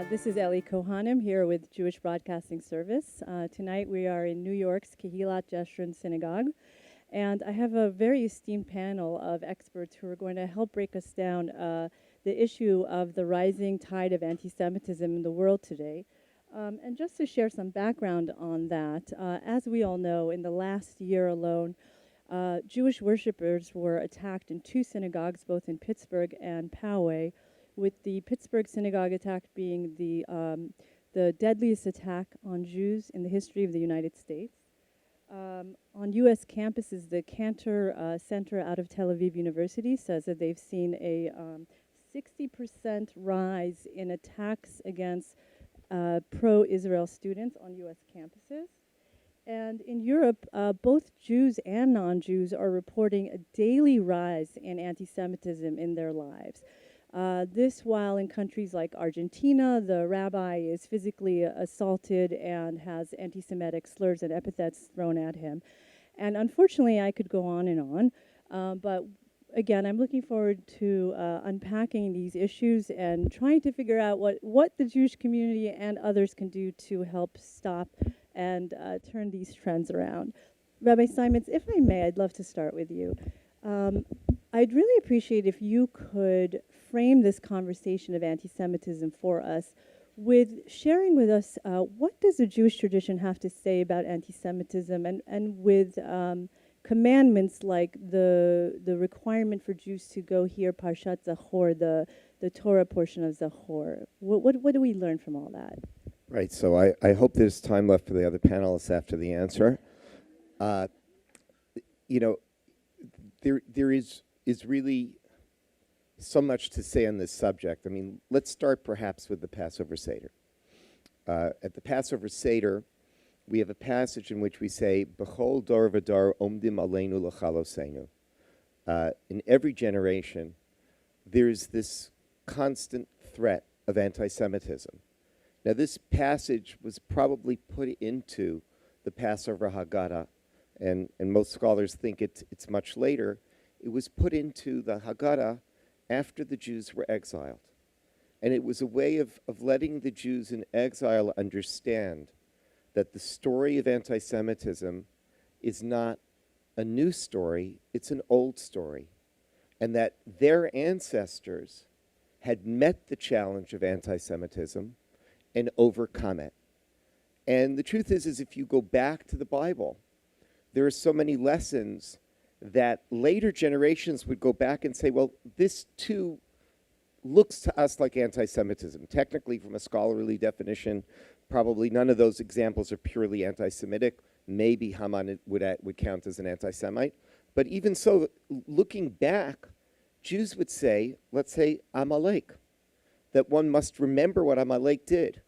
This is Ellie Cohanim here with Jewish Broadcasting Service. Tonight we are in New York's Kehilath Jeshurun Synagogue, and I have a very esteemed panel of experts who are going to help break us down the issue of the rising tide of anti-Semitism in the world today. And just to share some background on that, as we all know, in the last year alone, Jewish worshipers were attacked in two synagogues, both in Pittsburgh and Poway, with the Pittsburgh synagogue attack being the deadliest attack on Jews in the history of the United States. On U.S. campuses, the Cantor Center out of Tel Aviv University says that they've seen a 60% rise in attacks against pro-Israel students on U.S. campuses. And in Europe, both Jews and non-Jews are reporting a daily rise in anti-Semitism in their lives. This while in countries like Argentina, the rabbi is physically assaulted and has anti-Semitic slurs and epithets thrown at him. And unfortunately, I could go on and on, but again, I'm looking forward to unpacking these issues and trying to figure out what the Jewish community and others can do to help stop and turn these trends around. Rabbi Steinmetz, if I may, I'd love to start with you. I'd really appreciate if you could frame this conversation of anti-Semitism for us with sharing with us what does the Jewish tradition have to say about anti-Semitism and with commandments like the requirement for Jews to go hear Parshat Zachor, the Torah portion of Zachor. What do we learn from all that? Right, so I hope there's time left for the other panelists after the answer. There is really so much to say on this subject. I mean, let's start perhaps with the Passover Seder. At the Passover Seder, we have a passage in which we say, B'chol dor v'dor omdim aleinu l'chalosenu. In every generation, there's this constant threat of anti-Semitism. Now, this passage was probably put into the Passover Haggadah, and most scholars think it's much later. It was put into the Haggadah after the Jews were exiled. And it was a way of letting the Jews in exile understand that the story of anti-Semitism is not a new story, it's an old story. And that their ancestors had met the challenge of anti-Semitism and overcome it. And the truth is if you go back to the Bible, there are so many lessons that later generations would go back and say, well, this too looks to us like anti-Semitism. Technically, from a scholarly definition, probably none of those examples are purely anti-Semitic. Maybe Haman would count as an anti-Semite. But even so, looking back, Jews would say, let's say Amalek, that one must remember what Amalek did.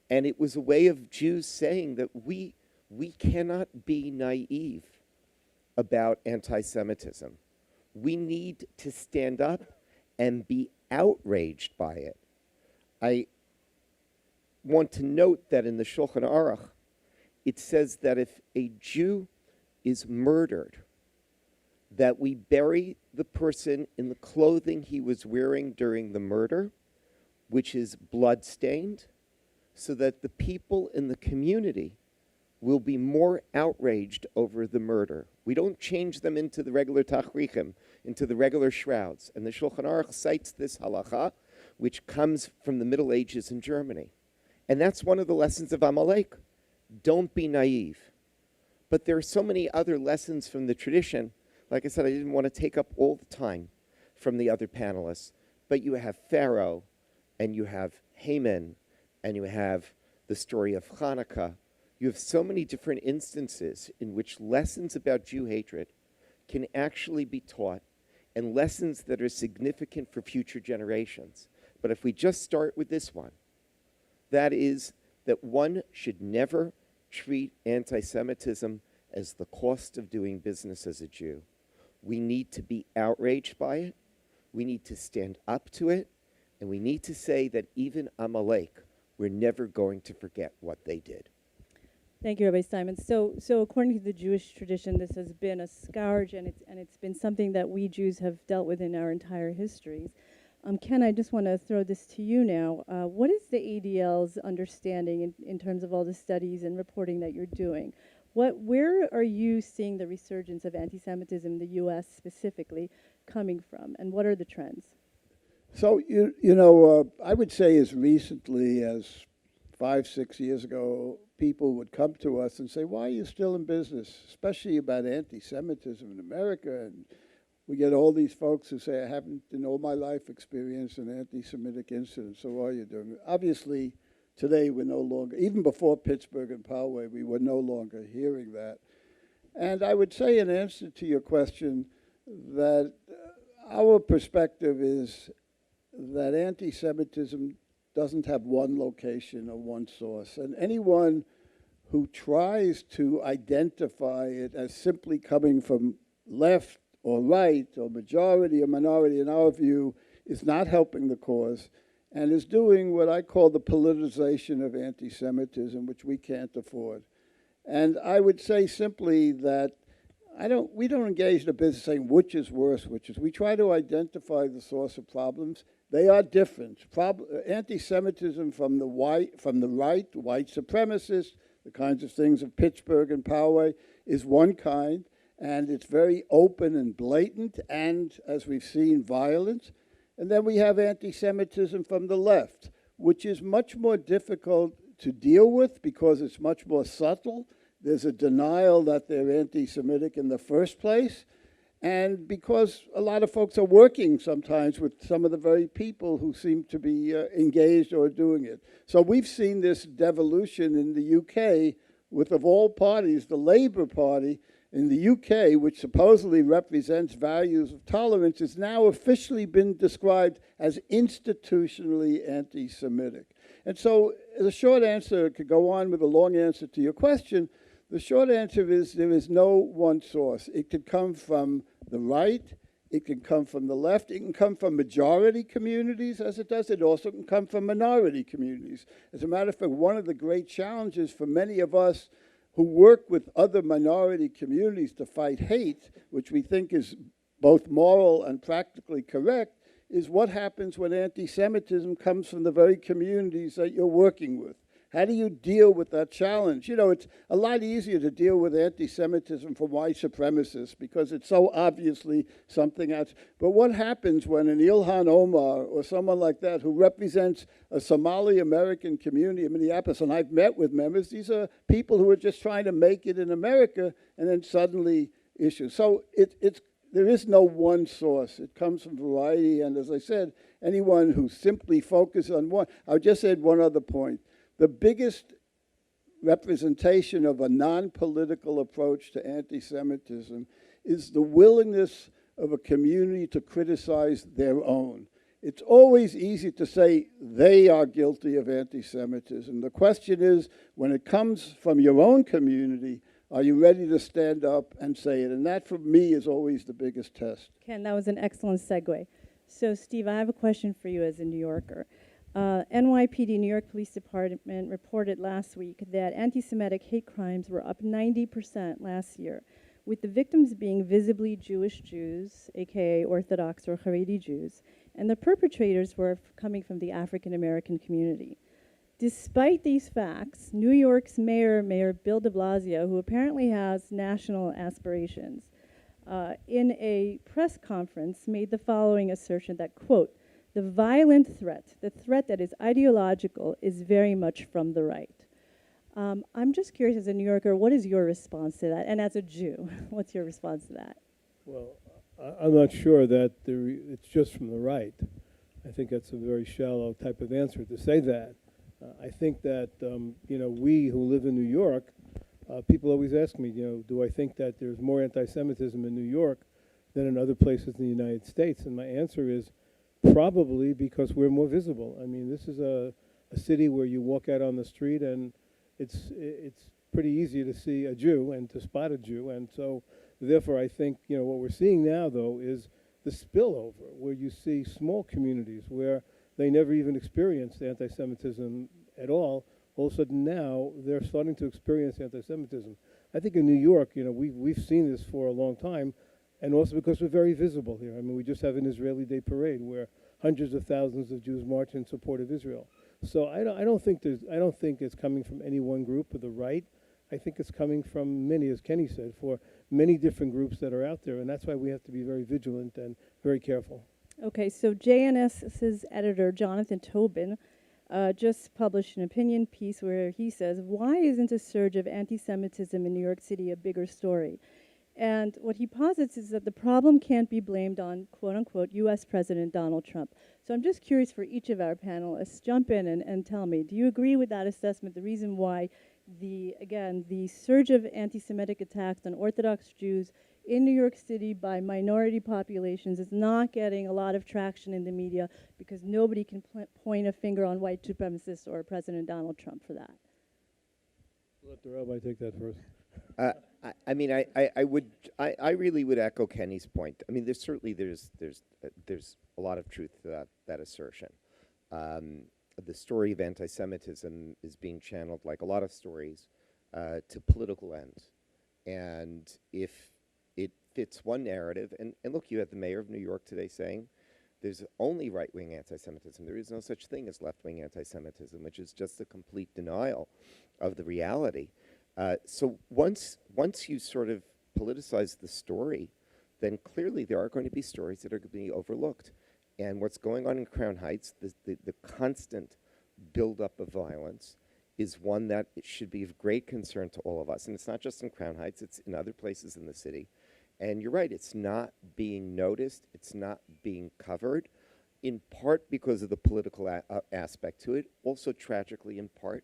And it was a way of Jews saying that we cannot be naive about anti-Semitism. We need to stand up and be outraged by it. I want to note that in the Shulchan Aruch, it says that if a Jew is murdered, that we bury the person in the clothing he was wearing during the murder, which is blood-stained, so that the people in the community will be more outraged over the murder. We don't change them into the regular tachrichim, into the regular shrouds. And the Shulchan Aruch cites this halacha, which comes from the Middle Ages in Germany. And that's one of the lessons of Amalek. Don't be naive. But there are so many other lessons from the tradition. Like I said, I didn't want to take up all the time from the other panelists. But you have Pharaoh, and you have Haman, and you have the story of Hanukkah. You have so many different instances in which lessons about Jew hatred can actually be taught, and lessons that are significant for future generations. But if we just start with this one, that is that one should never treat anti-Semitism as the cost of doing business as a Jew. We need to be outraged by it. We need to stand up to it. And we need to say that even Amalek, we're never going to forget what they did. Thank you, Rabbi Steinmetz. So according to the Jewish tradition, this has been a scourge, and it's been something that we Jews have dealt with in our entire histories. Ken, I just want to throw this to you now. What is the ADL's understanding in terms of all the studies and reporting that you're doing? Where are you seeing the resurgence of anti-Semitism in the U.S. specifically coming from, and what are the trends? So, I would say as recently as 5-6 years ago, people would come to us and say, why are you still in business, especially about anti-Semitism in America? And we get all these folks who say, I haven't in all my life experienced an anti-Semitic incident, so why are you doing it? Obviously, today we're no longer, even before Pittsburgh and Poway, we were no longer hearing that. And I would say in answer to your question that our perspective is that anti-Semitism doesn't have one location or one source. And anyone who tries to identify it as simply coming from left or right or majority or minority, in our view, is not helping the cause and is doing what I call the politicization of anti-Semitism, which we can't afford. And I would say simply that we don't engage in a business saying which is worse, we try to identify the source of problems. They are different. Anti-Semitism from the right, white supremacists, the kinds of things of Pittsburgh and Poway, is one kind, and it's very open and blatant, and, as we've seen, violent. And then we have anti-Semitism from the left, which is much more difficult to deal with because it's much more subtle. There's a denial that they're anti-Semitic in the first place, and because a lot of folks are working sometimes with some of the very people who seem to be engaged or doing it. So we've seen this devolution in the UK with, of all parties, the Labour Party in the UK, which supposedly represents values of tolerance, has now officially been described as institutionally anti-Semitic. And so the short answer could go on with a long answer to your question. The short answer is there is no one source. It could come from the right, it can come from the left, it can come from majority communities as it does, it also can come from minority communities. As a matter of fact, one of the great challenges for many of us who work with other minority communities to fight hate, which we think is both moral and practically correct, is what happens when anti-Semitism comes from the very communities that you're working with. How do you deal with that challenge? It's a lot easier to deal with anti-Semitism from white supremacists because it's so obviously something else. But what happens when an Ilhan Omar or someone like that who represents a Somali-American community in Minneapolis, and I've met with members, these are people who are just trying to make it in America, and then suddenly issues. So there is no one source. It comes from variety, and as I said, anyone who simply focuses on one. I'll just add one other point. The biggest representation of a non-political approach to anti-Semitism is the willingness of a community to criticize their own. It's always easy to say they are guilty of anti-Semitism. The question is, when it comes from your own community, are you ready to stand up and say it? And that, for me, is always the biggest test. Ken, that was an excellent segue. So, Steve, I have a question for you as a New Yorker. NYPD, New York Police Department, reported last week that anti-Semitic hate crimes were up 90% last year, with the victims being visibly Jewish Jews, aka Orthodox or Haredi Jews, and the perpetrators were coming from the African American community. Despite these facts, New York's Mayor Bill de Blasio, who apparently has national aspirations, in a press conference made the following assertion that, quote, the violent threat, the threat that is ideological, is very much from the right. I'm just curious, as a New Yorker, what is your response to that? And as a Jew, what's your response to that? Well, I'm not sure that it's just from the right. I think that's a very shallow type of answer to say that. I think that, we who live in New York, people always ask me, do I think that there's more anti-Semitism in New York than in other places in the United States? And my answer is, probably because we're more visible. I mean, this is a city where you walk out on the street and it's pretty easy to see a Jew and to spot a Jew. And so, therefore, I think, what we're seeing now, though, is the spillover, where you see small communities where they never even experienced anti-Semitism at all. All of a sudden now, they're starting to experience anti-Semitism. I think in New York, we've seen this for a long time, and also because we're very visible here. I mean, we just have an Israeli Day parade where hundreds of thousands of Jews march in support of Israel. So I don't think it's coming from any one group of the right. I think it's coming from many, as Kenny said, for many different groups that are out there, and that's why we have to be very vigilant and very careful. Okay, so JNS's editor, Jonathan Tobin, just published an opinion piece where he says, why isn't a surge of anti-Semitism in New York City a bigger story? And what he posits is that the problem can't be blamed on, quote unquote, US President Donald Trump. So I'm just curious for each of our panelists, jump in and tell me, do you agree with that assessment, the reason why the surge of anti-Semitic attacks on Orthodox Jews in New York City by minority populations is not getting a lot of traction in the media because nobody can point a finger on white supremacists or President Donald Trump for that? Let the rabbi take that first. I really would echo Kenny's point. I mean, there's a lot of truth to that assertion. The story of anti-Semitism is being channeled, like a lot of stories, to political ends. And if it fits one narrative, and look, you had the mayor of New York today saying there's only right-wing anti-Semitism. There is no such thing as left-wing anti-Semitism, which is just a complete denial of the reality. So once you sort of politicize the story, then clearly there are going to be stories that are going to be overlooked. And what's going on in Crown Heights, the constant buildup of violence, is one that it should be of great concern to all of us. And it's not just in Crown Heights, it's in other places in the city. And you're right, it's not being noticed, it's not being covered, in part because of the political aspect to it, also tragically in part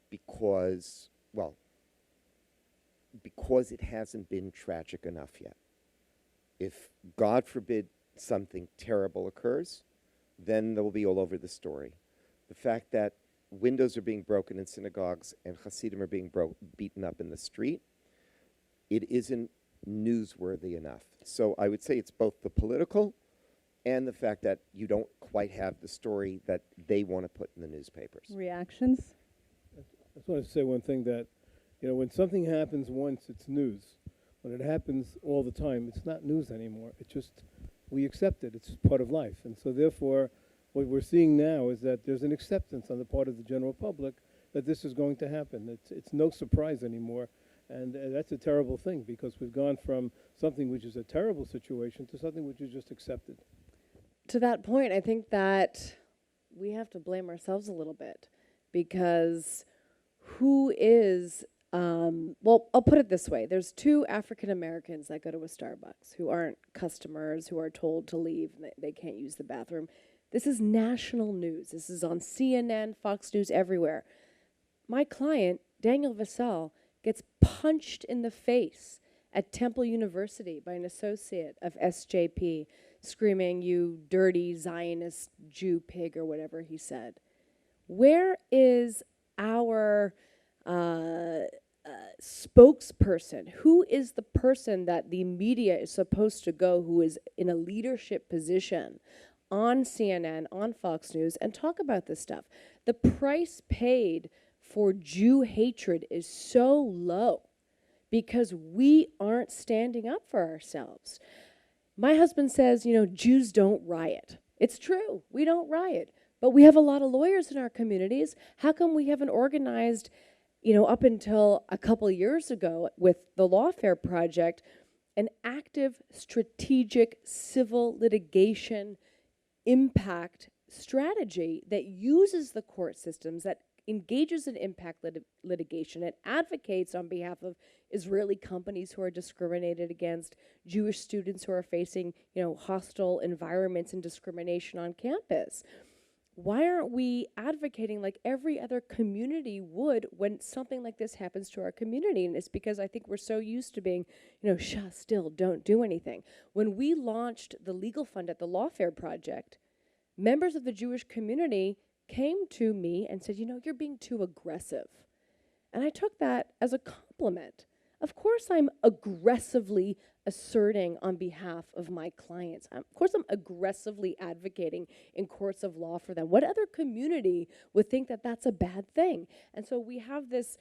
because it hasn't been tragic enough yet. If, God forbid, something terrible occurs, then they'll be all over the story. The fact that windows are being broken in synagogues and Hasidim are being beaten up in the street, it isn't newsworthy enough. So I would say it's both the political and the fact that you don't quite have the story that they want to put in the newspapers. Reactions? I just want to say one thing, that when something happens once, it's news. When it happens all the time, it's not news anymore. It's just, we accept it. It's part of life. And so therefore, what we're seeing now is that there's an acceptance on the part of the general public that this is going to happen. It's no surprise anymore. And that's a terrible thing, because we've gone from something which is a terrible situation to something which is just accepted. To that point, I think that we have to blame ourselves a little bit, because who is, well, I'll put it this way. There's two African Americans that go to a Starbucks who aren't customers, who are told to leave, and they can't use the bathroom. This is national news. This is on CNN, Fox News, everywhere. My client, Daniel Vassell, gets punched in the face at Temple University by an associate of SJP, screaming, "You dirty Zionist Jew pig," or whatever he said. Where is our spokesperson? Who is the person that the media is supposed to go, who is in a leadership position on CNN, on Fox News, and talk about this stuff? The price paid for Jew hatred is so low because we aren't standing up for ourselves. My husband says, Jews don't riot. It's true, we don't riot, but we have a lot of lawyers in our communities. How come we haven't organized, up until a couple of years ago with the Lawfare Project, an active, strategic, civil litigation impact strategy that uses the court systems, that engages in impact litigation, and advocates on behalf of Israeli companies who are discriminated against, Jewish students who are facing, hostile environments and discrimination on campus? Why aren't we advocating like every other community would when something like this happens to our community? And it's because I think we're so used to being, shut still, don't do anything. When we launched the legal fund at the Lawfare Project, members of the Jewish community came to me and said, you're being too aggressive. And I took that as a compliment. Of course I'm aggressively asserting on behalf of my clients. Of course I'm aggressively advocating in courts of law for them. What other community would think that that's a bad thing? And so we have this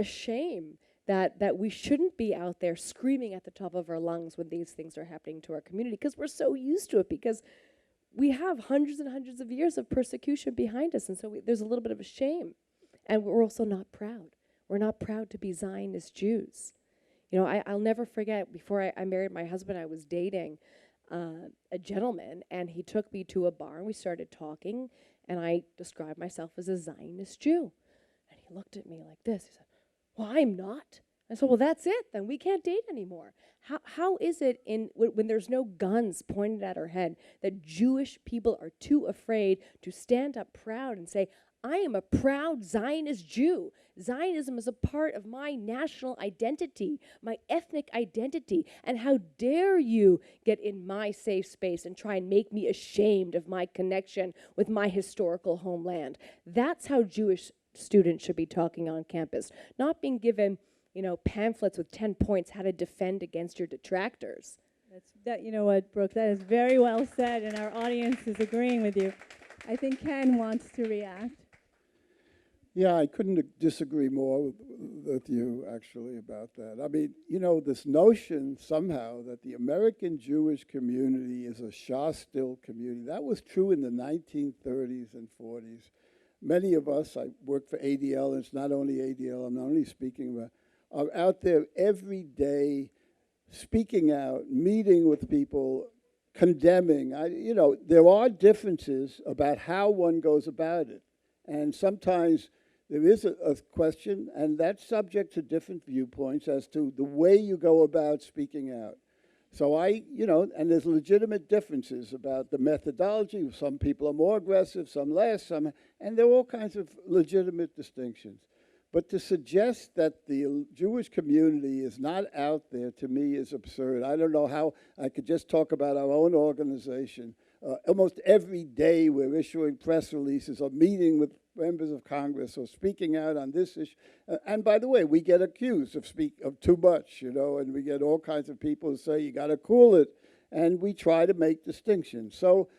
shame that we shouldn't be out there screaming at the top of our lungs when these things are happening to our community, because we're so used to it, because we have hundreds and hundreds of years of persecution behind us, and so there's a little bit of a shame. And we're also not proud. We're not proud to be Zionist Jews. You know, I'll never forget, before I married my husband, I was dating a gentleman, and he took me to a bar, and we started talking, and I described myself as a Zionist Jew. And he looked at me like this. He said, well, I'm not. I said, well, that's it. Then we can't date anymore. How is it when there's no guns pointed at our head that Jewish people are too afraid to stand up proud and say, I am a proud Zionist Jew. Zionism is a part of my national identity, my ethnic identity. And how dare you get in my safe space and try and make me ashamed of my connection with my historical homeland. That's how Jewish students should be talking on campus, not being given, you know, pamphlets with 10 points how to defend against your detractors. You know what, Brooke, that is very well said, and our audience is agreeing with you. I think Ken wants to react. Yeah, I couldn't disagree more with you, actually, about that. I mean, you know, this notion somehow that the American Jewish community is a Shah-still community, that was true in the 1930s and 40s. Many of us, I work for ADL, and it's not only ADL, I'm not only speaking about, are out there every day speaking out, meeting with people, condemning. You know, there are differences about how one goes about it. And sometimes there is a question, and that's subject to different viewpoints as to the way you go about speaking out. So you know, and there's legitimate differences about the methodology. Some people are more aggressive, some less, and there are all kinds of legitimate distinctions. But to suggest that the Jewish community is not out there, to me, is absurd. I don't know how I could just talk about our own organization. Almost every day we're issuing press releases or meeting with members of Congress or speaking out on this issue. And by the way, we get accused of too much, you know, and we get all kinds of people who say, you got to cool it. And we try to make distinctions. So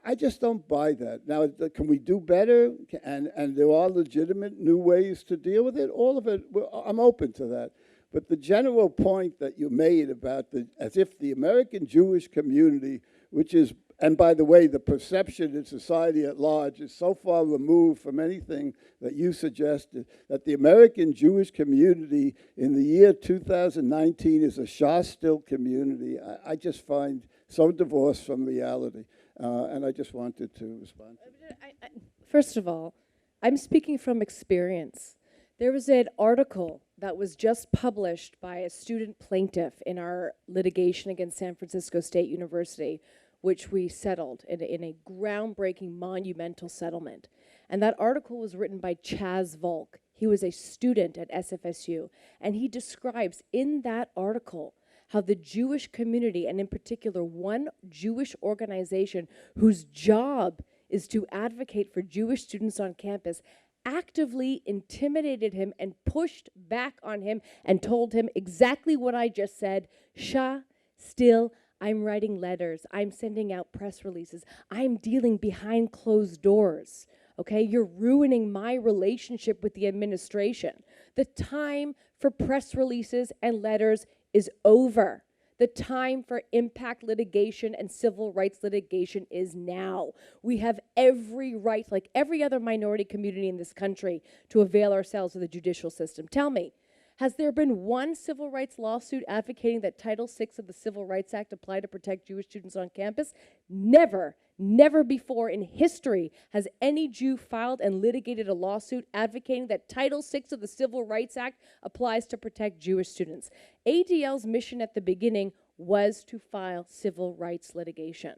I just don't buy that. Now, can we do better? And there are legitimate new ways to deal with it. All of it, I'm open to that. But the general point that you made about as if the American Jewish community, which is, and by the way, the perception in society at large is so far removed from anything that you suggested, that the American Jewish community in the year 2019 is a Shah-still community, I just find so divorced from reality. And I just wanted to respond to that. First of all, I'm speaking from experience. There was an article that was just published by a student plaintiff in our litigation against San Francisco State University, which we settled in a groundbreaking, monumental settlement. And that article was written by Chaz Volk. He was a student at SFSU, and he describes in that article how the Jewish community, and in particular one Jewish organization whose job is to advocate for Jewish students on campus, actively intimidated him and pushed back on him and told him exactly what I just said. Shah, still, I'm writing letters, I'm sending out press releases, I'm dealing behind closed doors. Okay, you're ruining my relationship with the administration. The time for press releases and letters is over. The time for impact litigation and civil rights litigation is now. We have every right, like every other minority community in this country, to avail ourselves of the judicial system. Tell me, has there been one civil rights lawsuit advocating that Title VI of the Civil Rights Act apply to protect Jewish students on campus? Never. Never before in history has any Jew filed and litigated a lawsuit advocating that Title VI of the Civil Rights Act applies to protect Jewish students. ADL's mission at the beginning was to file civil rights litigation.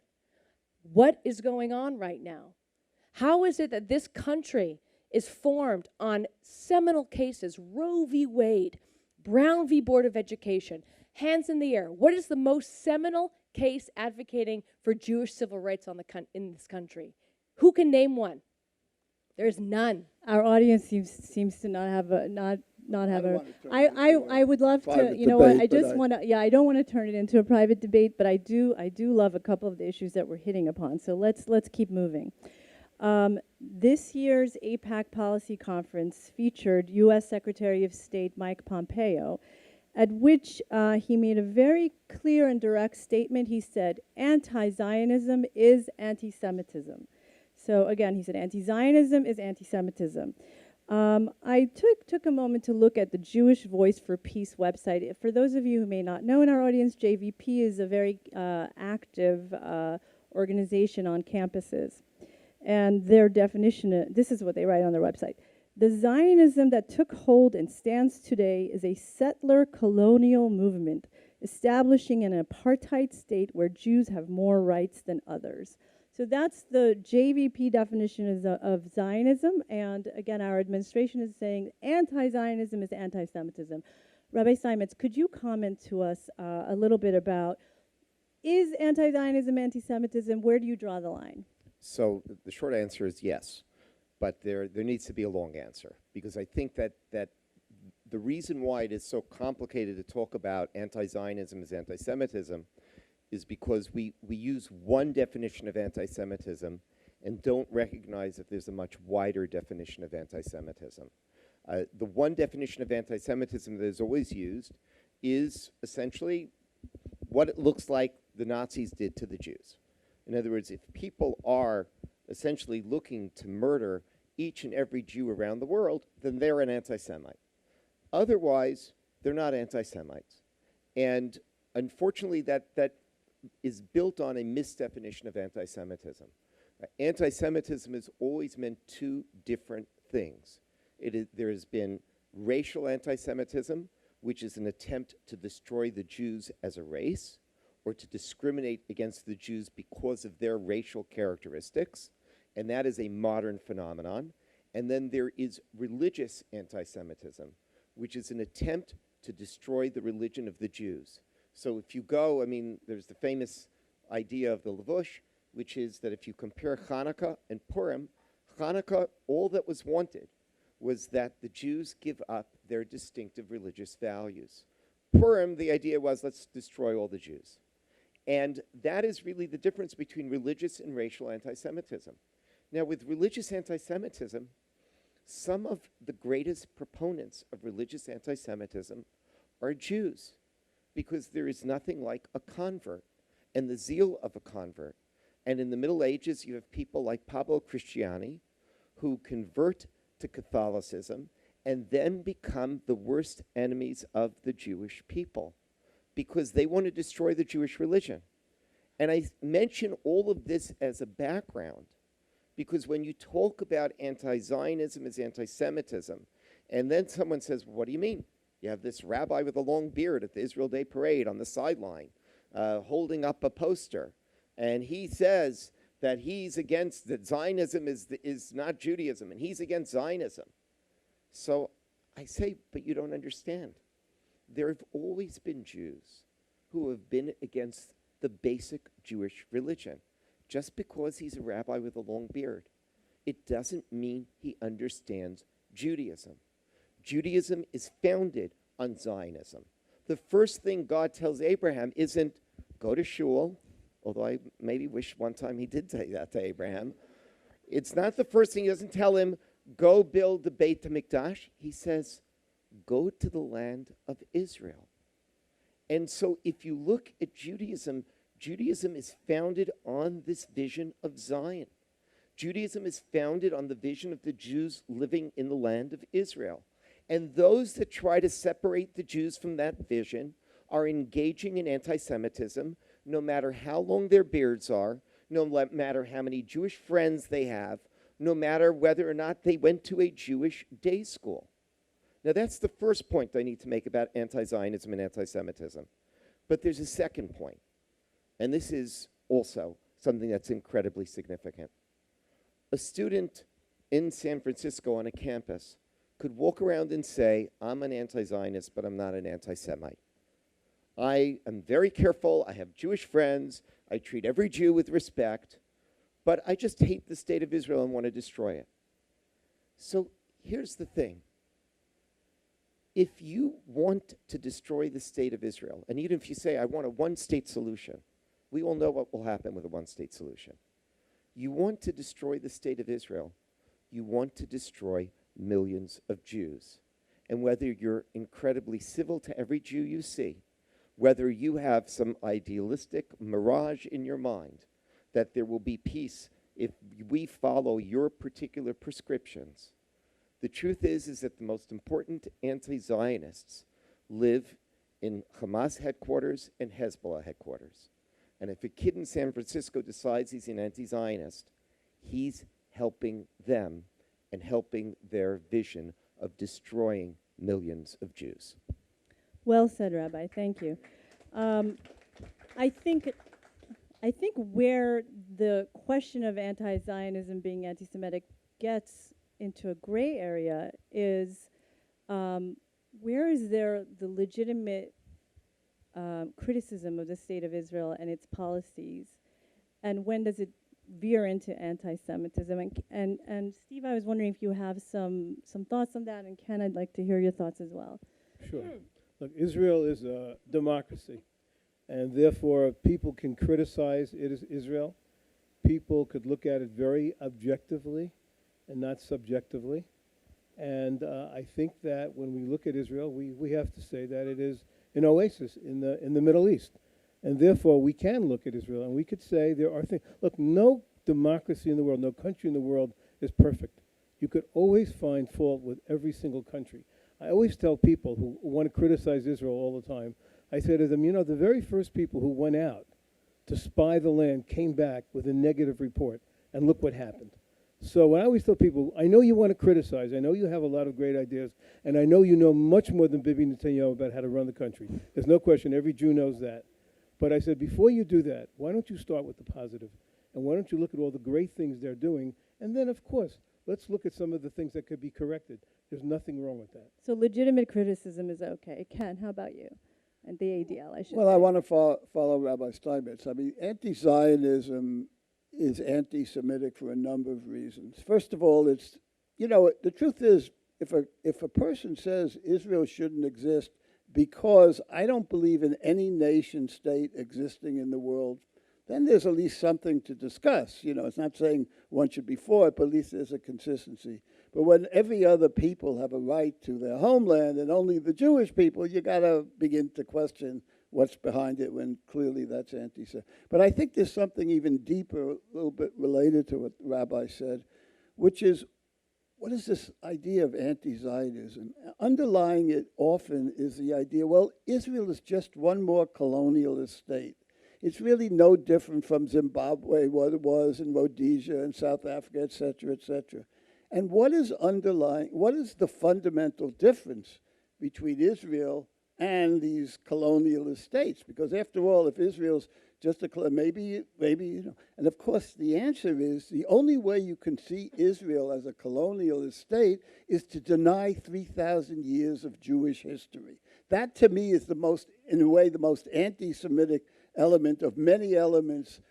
What is going on right now? How is it that this country is formed on seminal cases, Roe v. Wade, Brown v. Board of Education, hands in the air? What is the most seminal case advocating for Jewish civil rights in this country? Who can name one? There's none. Our audience seems to not have a I would love to, you know what, I just want to, I don't want to turn it into a private debate, but I do love a couple of the issues that we're hitting upon. So let's keep moving. This year's AIPAC Policy Conference featured U.S. Secretary of State Mike Pompeo, at which he made a very clear and direct statement. He said, anti-Zionism is anti-Semitism. So again, he said, anti-Zionism is anti-Semitism. I took a moment to look at the Jewish Voice for Peace website. For those of you who may not know in our audience, JVP is a very active organization on campuses. And their definition, this is what they write on their website. The Zionism that took hold and stands today is a settler colonial movement establishing an apartheid state where Jews have more rights than others. So that's the JVP definition of Zionism. And again, our administration is saying anti-Zionism is anti-Semitism. Rabbi Steinmetz, could you comment to us a little bit about, is anti-Zionism anti-Semitism? Where do you draw the line? So the short answer is yes, but there needs to be a long answer, because I think that the reason why it is so complicated to talk about anti-Zionism as anti-Semitism is because we use one definition of anti-Semitism and don't recognize that there's a much wider definition of anti-Semitism. The one definition of anti-Semitism that is always used is essentially what it looks like the Nazis did to the Jews. In other words, if people are essentially looking to murder each and every Jew around the world, then they're an anti-Semite. Otherwise, they're not anti-Semites. And unfortunately, that is built on a misdefinition of anti-Semitism. Anti-Semitism has always meant two different things. There has been racial anti-Semitism, which is an attempt to destroy the Jews as a race, or to discriminate against the Jews because of their racial characteristics, and that is a modern phenomenon. And then there is religious anti-Semitism, which is an attempt to destroy the religion of the Jews. So if you go, I mean, there's the famous idea of the Levush, which is that if you compare Hanukkah and Purim, Hanukkah, all that was wanted was that the Jews give up their distinctive religious values. Purim, the idea was, let's destroy all the Jews. And that is really the difference between religious and racial anti-Semitism. Now, with religious anti-Semitism, some of the greatest proponents of religious anti-Semitism are Jews, because there is nothing like a convert and the zeal of a convert. And in the Middle Ages, you have people like Pablo Cristiani, who convert to Catholicism and then become the worst enemies of the Jewish people, because they want to destroy the Jewish religion. And I mention all of this as a background, because when you talk about anti-Zionism as anti-Semitism, and then someone says, well, what do you mean? You have this rabbi with a long beard at the Israel Day Parade on the sideline, holding up a poster, and he says that he's against, that Zionism is not Judaism, and he's against Zionism. So I say, but you don't understand. There have always been Jews who have been against the basic Jewish religion. Just because he's a rabbi with a long beard, it doesn't mean he understands Judaism. Judaism is founded on Zionism. The first thing God tells Abraham isn't go to shul, although I maybe wish one time he did say that to Abraham. It's not the first thing. He doesn't tell him, go build the Beit HaMikdash. He says, go to the land of Israel. And so if you look at Judaism, Judaism is founded on this vision of Zion. Judaism is founded on the vision of the Jews living in the land of Israel. And those that try to separate the Jews from that vision are engaging in anti-Semitism, no matter how long their beards are, no matter how many Jewish friends they have, no matter whether or not they went to a Jewish day school. Now, that's the first point I need to make about anti-Zionism and anti-Semitism. But there's a second point, and this is also something that's incredibly significant. A student in San Francisco on a campus could walk around and say, I'm an anti-Zionist, but I'm not an anti-Semite. I am very careful. I have Jewish friends. I treat every Jew with respect, but I just hate the state of Israel and want to destroy it. So here's the thing. If you want to destroy the state of Israel, and even if you say, I want a one-state solution, we all know what will happen with a one-state solution. You want to destroy the state of Israel, you want to destroy millions of Jews. and whether you're incredibly civil to every Jew you see, whether you have some idealistic mirage in your mind that there will be peace if we follow your particular prescriptions, the truth is that the most important anti-Zionists live in Hamas headquarters and Hezbollah headquarters. And if a kid in San Francisco decides he's an anti-Zionist, he's helping them and helping their vision of destroying millions of Jews. Well said, Rabbi. Thank you. I think where the question of anti-Zionism being anti-Semitic gets into a gray area is where is there the legitimate criticism of the state of Israel and its policies, and when does it veer into anti-Semitism? And Steve, I was wondering if you have some thoughts on that, and Ken, I'd like to hear your thoughts as well. Sure. Look, Israel is a democracy, and therefore people can criticize it as Israel. People could look at it very objectively and not subjectively. And I think that when we look at Israel, we have to say that it is an oasis in the Middle East. And therefore, we can look at Israel and we could say there are things. Look, no democracy in the world, no country in the world is perfect. You could always find fault with every single country. I always tell people who want to criticize Israel all the time, I say to them, you know, the very first people who went out to spy the land came back with a negative report, and look what happened. So when I always tell people, I know you want to criticize, I know you have a lot of great ideas, and I know you know much more than Bibi Netanyahu about how to run the country. There's no question, every Jew knows that. But I said, before you do that, why don't you start with the positive? And why don't you look at all the great things they're doing? And then, of course, let's look at some of the things that could be corrected. There's nothing wrong with that. So legitimate criticism is okay. Ken, how about you? And the ADL, I should Well, say. I want to follow Rabbi Steinmetz. I mean, anti-Zionism is anti-Semitic for a number of reasons. First of all, it's, you know, the truth is, if a person says Israel shouldn't exist because I don't believe in any nation state existing in the world, then there's at least something to discuss. You know, it's not saying one should be for it, but at least there's a consistency. But when every other people have a right to their homeland and only the Jewish people, you got to begin to question what's behind it when clearly that's anti-Semitic. But I think there's something even deeper, a little bit related to what the Rabbi said, which is, what is this idea of anti-Zionism? Underlying it often is the idea, well, Israel is just one more colonialist state. It's really no different from Zimbabwe, what it was in Rhodesia and South Africa, et cetera, et cetera. And what is the fundamental difference between Israel and these colonialist states? Because after all, if Israel's just maybe, you know, and of course the answer is the only way you can see Israel as a colonialist state is to deny 3,000 years of Jewish history. That to me is the most, in a way, the most anti-Semitic element of many elements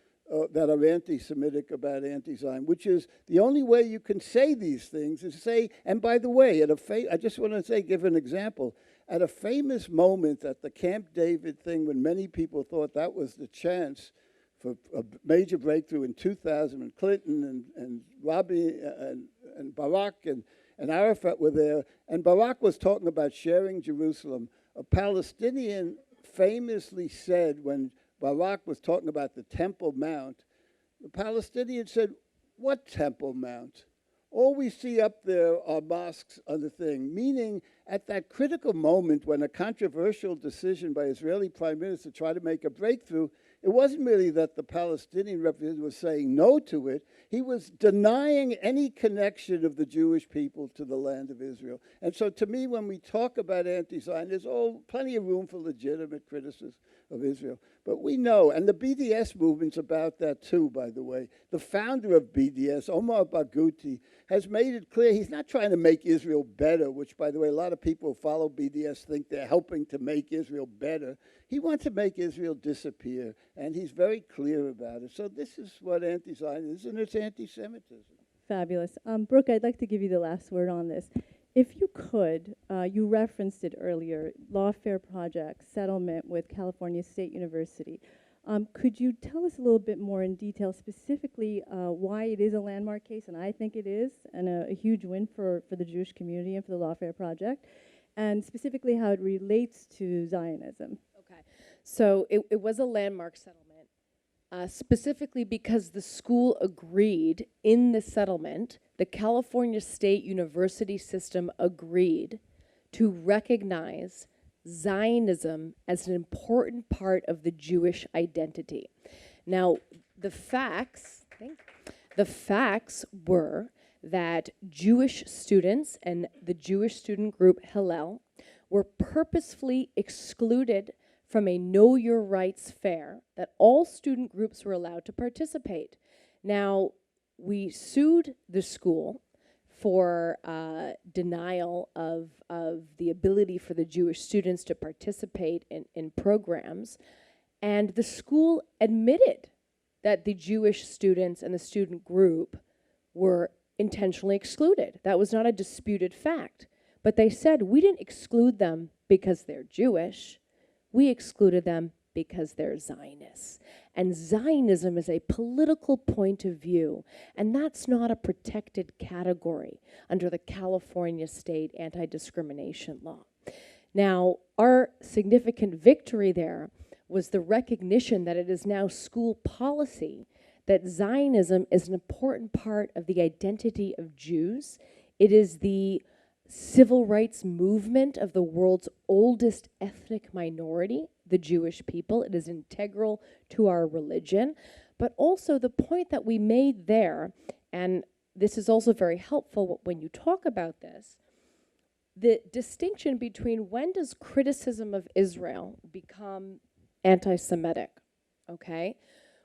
that are anti-Semitic about anti-Zion, which is the only way you can say these things is say, and by the way, I just want to say, give an example. At a famous moment at the Camp David thing, when many people thought that was the chance for a major breakthrough in 2000, when Clinton and Rabin and Barak and Arafat were there, and Barak was talking about sharing Jerusalem, a Palestinian famously said when Barak was talking about the Temple Mount, the Palestinians said, what Temple Mount? All we see up there are mosques on the thing, meaning at that critical moment when a controversial decision by Israeli Prime Minister tried to make a breakthrough, it wasn't really that the Palestinian representative was saying no to it. He was denying any connection of the Jewish people to the land of Israel. And so to me, when we talk about anti-Zion, there's plenty of room for legitimate criticism of Israel. But we know, and the BDS movement's about that too, by the way. The founder of BDS, Omar Barghouti, has made it clear he's not trying to make Israel better, which, by the way, a lot of people who follow BDS think they're helping to make Israel better. He wants to make Israel disappear, and he's very clear about it. So this is what anti-Zionism is, and it's anti-Semitism. Fabulous. Brooke, I'd like to give you the last word on this. If you could, you referenced it earlier, Lawfare Project, settlement with California State University. Could you tell us a little bit more in detail, specifically why it is a landmark case, and I think it is, and a huge win for the Jewish community and for the Lawfare Project, and specifically how it relates to Zionism. Okay. So it was a landmark settlement, specifically because the school agreed in the settlement, the California State University system agreed to recognize Zionism as an important part of the Jewish identity. Now, the facts were that Jewish students and the Jewish student group Hillel were purposefully excluded from a Know Your Rights fair that all student groups were allowed to participate. Now, we sued the school for denial of the ability for the Jewish students to participate in programs, and the school admitted that the Jewish students and the student group were intentionally excluded. That was not a disputed fact. But they said, we didn't exclude them because they're Jewish. We excluded them because they're Zionists. And Zionism is a political point of view, and that's not a protected category under the California state anti-discrimination law. Now, our significant victory there was the recognition that it is now school policy that Zionism is an important part of the identity of Jews. It is the civil rights movement of the world's oldest ethnic minority, the Jewish people. It is integral to our religion. But also the point that we made there, and this is also very helpful when you talk about this, the distinction between when does criticism of Israel become anti-Semitic, okay?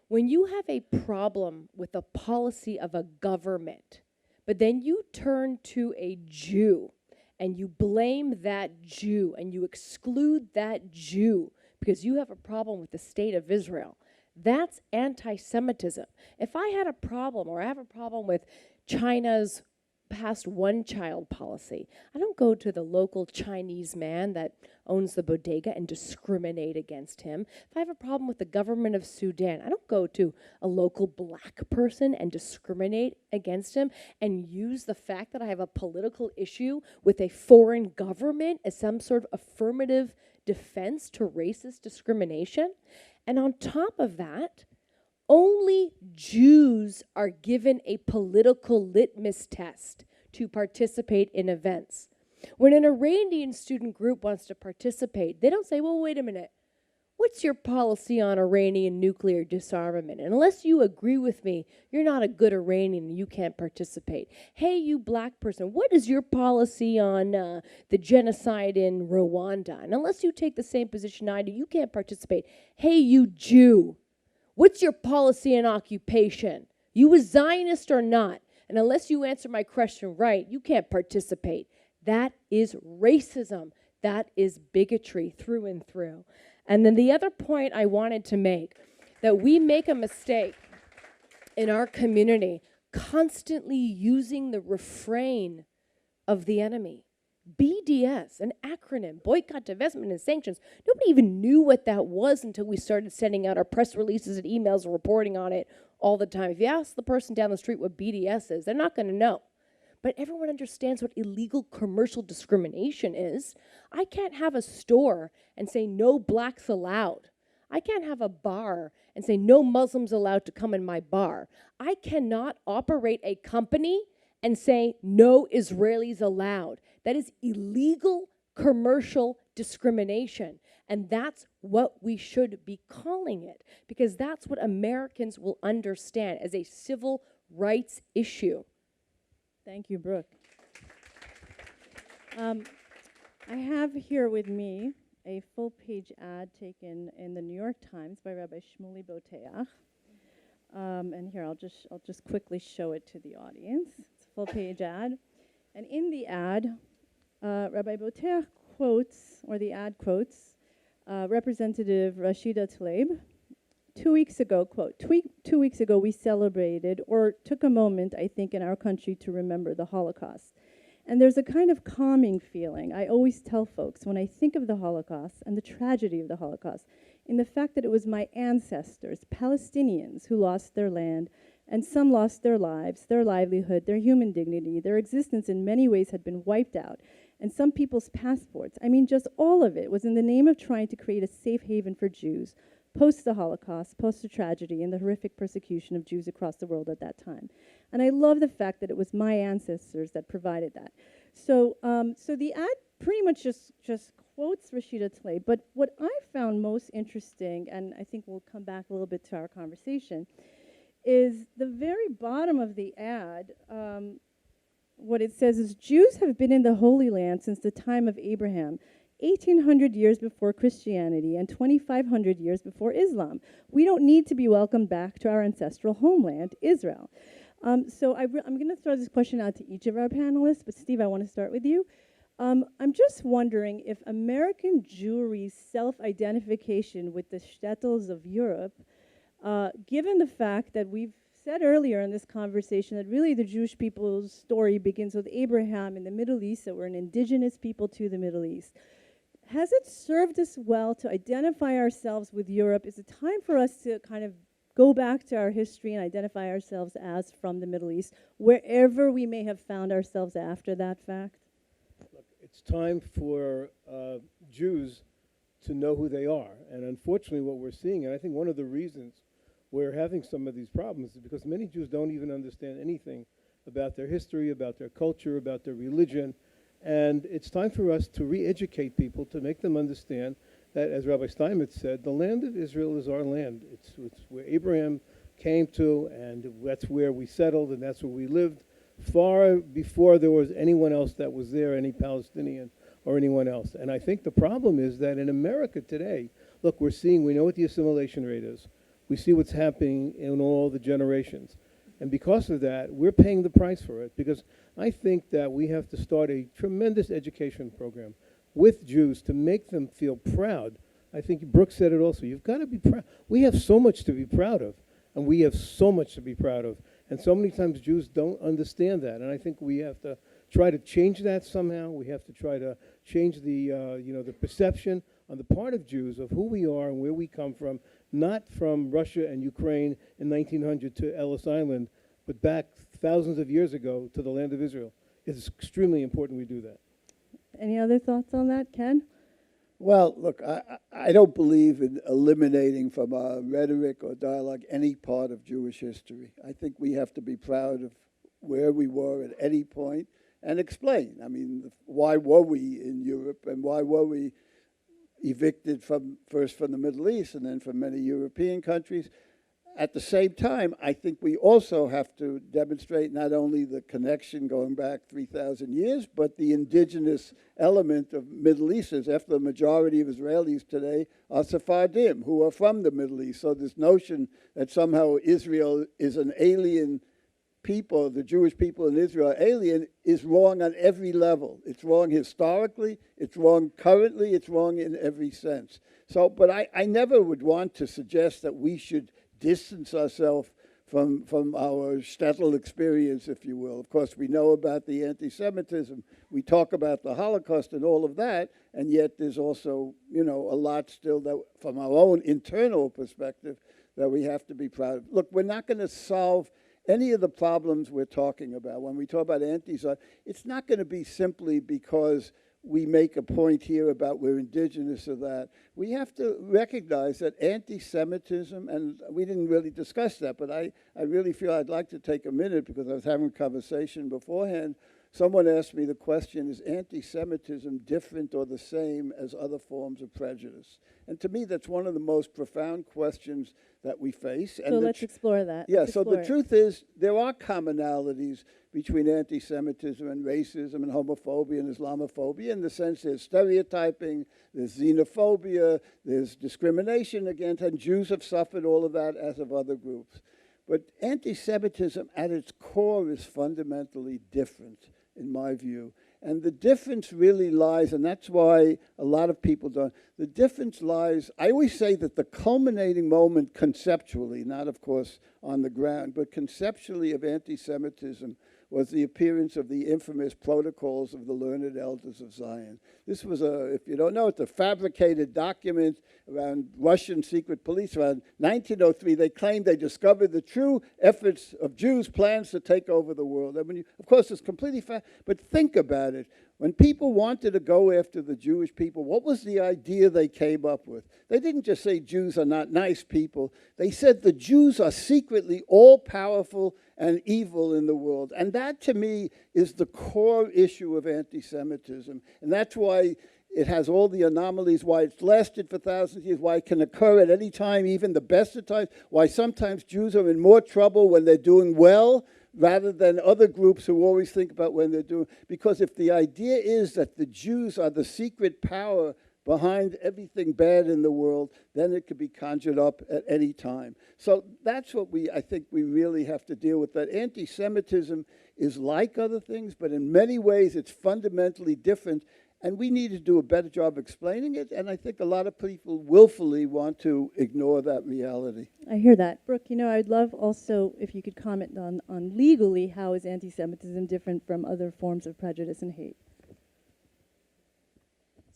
When you have a problem with the policy of a government, but then you turn to a Jew and you blame that Jew and you exclude that Jew because you have a problem with the state of Israel, that's anti-Semitism. If I had a problem, or I have a problem with China's past one-child policy, I don't go to the local Chinese man that owns the bodega and discriminate against him. If I have a problem with the government of Sudan, I don't go to a local black person and discriminate against him and use the fact that I have a political issue with a foreign government as some sort of affirmative defense to racist discrimination. And on top of that, only Jews are given a political litmus test to participate in events. When an Iranian student group wants to participate, they don't say, well, wait a minute, what's your policy on Iranian nuclear disarmament? And unless you agree with me, you're not a good Iranian and you can't participate. Hey, you black person, what is your policy on the genocide in Rwanda? And unless you take the same position I do, you can't participate. Hey, you Jew, what's your policy on occupation? You a Zionist or not? And unless you answer my question right, you can't participate. That is racism. That is bigotry through and through. And then the other point I wanted to make, that we make a mistake in our community constantly using the refrain of the enemy. BDS, an acronym, boycott, divestment, and sanctions. Nobody even knew what that was until we started sending out our press releases and emails and reporting on it all the time. If you ask the person down the street what BDS is, they're not going to know. But everyone understands what illegal commercial discrimination is. I can't have a store and say no blacks allowed. I can't have a bar and say no Muslims allowed to come in my bar. I cannot operate a company and say no Israelis allowed. That is illegal commercial discrimination. And that's what we should be calling it, because that's what Americans will understand as a civil rights issue. Thank you, Brooke. I have here with me a full-page ad taken in the New York Times by Rabbi Shmuley Boteach. And here, I'll just quickly show it to the audience. It's a full-page ad. And in the ad, Rabbi Boteach quotes, or the ad quotes, Representative Rashida Tlaib. 2 weeks ago, quote, 2 weeks ago we celebrated, or took a moment, I think, in our country to remember the Holocaust. And there's a kind of calming feeling I always tell folks when I think of the Holocaust and the tragedy of the Holocaust, in the fact that it was my ancestors, Palestinians, who lost their land, and some lost their lives, their livelihood, their human dignity, their existence in many ways had been wiped out. and some people's passports. I mean, just all of it was in the name of trying to create a safe haven for Jews post the Holocaust, post the tragedy, and the horrific persecution of Jews across the world at that time. And I love the fact that it was my ancestors that provided that. So, so the ad pretty much just quotes Rashida Tlaib, but what I found most interesting, and I think we'll come back a little bit to our conversation, is the very bottom of the ad. What it says is, Jews have been in the Holy Land since the time of Abraham, 1,800 years before Christianity and 2,500 years before Islam. We don't need to be welcomed back to our ancestral homeland, Israel. So I'm going to throw this question out to each of our panelists, but Steve, I want to start with you. I'm just wondering if American Jewry's self-identification with the shtetls of Europe, given the fact that we've said earlier in this conversation that really the Jewish people's story begins with Abraham in the Middle East, that we're an indigenous people to the Middle East, has it served us well to identify ourselves with Europe? Is it time for us to kind of go back to our history and identify ourselves as from the Middle East, wherever we may have found ourselves after that fact? Look, it's time for Jews to know who they are. And unfortunately, what we're seeing, and I think one of the reasons we're having some of these problems is because many Jews don't even understand anything about their history, about their culture, about their religion. And it's time for us to re-educate people, to make them understand that, as Rabbi Steinmetz said, the land of Israel is our land. It's where Abraham came to, and that's where we settled, and that's where we lived, far before there was anyone else that was there, any Palestinian or anyone else. And I think the problem is that in America today, look, we know what the assimilation rate is. We see what's happening in all the generations. And because of that, we're paying the price for it, because I think that we have to start a tremendous education program with Jews to make them feel proud. I think Brooke said it also. You've got to be proud. We have so much to be proud of, and we have so much to be proud of. And so many times Jews don't understand that, and I think we have to try to change that somehow. We have to try to change the the perception on the part of Jews of who we are and where we come from, not from Russia and Ukraine in 1900 to Ellis Island, but back thousands of years ago to the land of Israel. It's extremely important we do that. Any other thoughts on that, Ken? Well, look, I don't believe in eliminating from our rhetoric or dialogue any part of Jewish history. I think we have to be proud of where we were at any point and explain. I mean, why were we in Europe, and why were we evicted first from the Middle East and then from many European countries? At the same time, I think we also have to demonstrate not only the connection going back 3,000 years, but the indigenous element of Middle Easters. After the majority of Israelis today are Sephardim, who are from the Middle East. So this notion that somehow Israel is an alien people, the Jewish people in Israel are alien, is wrong on every level. It's wrong historically, it's wrong currently, it's wrong in every sense. So, but I never would want to suggest that we should distance ourselves from our shtetl experience, if you will. Of course, we know about the anti-Semitism. We talk about the Holocaust and all of that, and yet there's also, a lot still that, from our own internal perspective, that we have to be proud of. Look, we're not going to solve any of the problems we're talking about. When we talk about anti-Zionism, it's not going to be simply because we make a point here about we're indigenous or that. We have to recognize that anti-Semitism, and we didn't really discuss that, but I really feel I'd like to take a minute, because I was having a conversation beforehand. Someone asked me the question, is anti-Semitism different or the same as other forms of prejudice? And to me, that's one of the most profound questions that we face. So let's explore that. Yeah, so the truth is, there are commonalities between anti-Semitism and racism and homophobia and Islamophobia, in the sense there's stereotyping, there's xenophobia, there's discrimination against, and Jews have suffered all of that, as have other groups. But anti-Semitism at its core is fundamentally different, in my view. And the difference really lies, and that's why a lot of people don't, the difference lies, I always say that the culminating moment conceptually, not of course on the ground, but conceptually of anti-Semitism was the appearance of the infamous Protocols of the Learned Elders of Zion. This was if you don't know, it's a fabricated document around Russian secret police. Around 1903, they claimed they discovered the true efforts of Jews' plans to take over the world. I mean, of course, it's completely but think about it. When people wanted to go after the Jewish people, what was the idea they came up with? They didn't just say Jews are not nice people. They said the Jews are secretly all-powerful and evil in the world. And that, to me, is the core issue of anti-Semitism. And that's why it has all the anomalies, why it's lasted for thousands of years, why it can occur at any time, even the best of times, why sometimes Jews are in more trouble when they're doing well rather than other groups who always think about when they're doing. Because if the idea is that the Jews are the secret power behind everything bad in the world, then it could be conjured up at any time. So that's what I think we really have to deal with. That anti-Semitism is like other things, but in many ways it's fundamentally different. And we need to do a better job explaining it, and I think a lot of people willfully want to ignore that reality. I hear that. Brooke, I'd love also if you could comment on legally how is anti-Semitism different from other forms of prejudice and hate?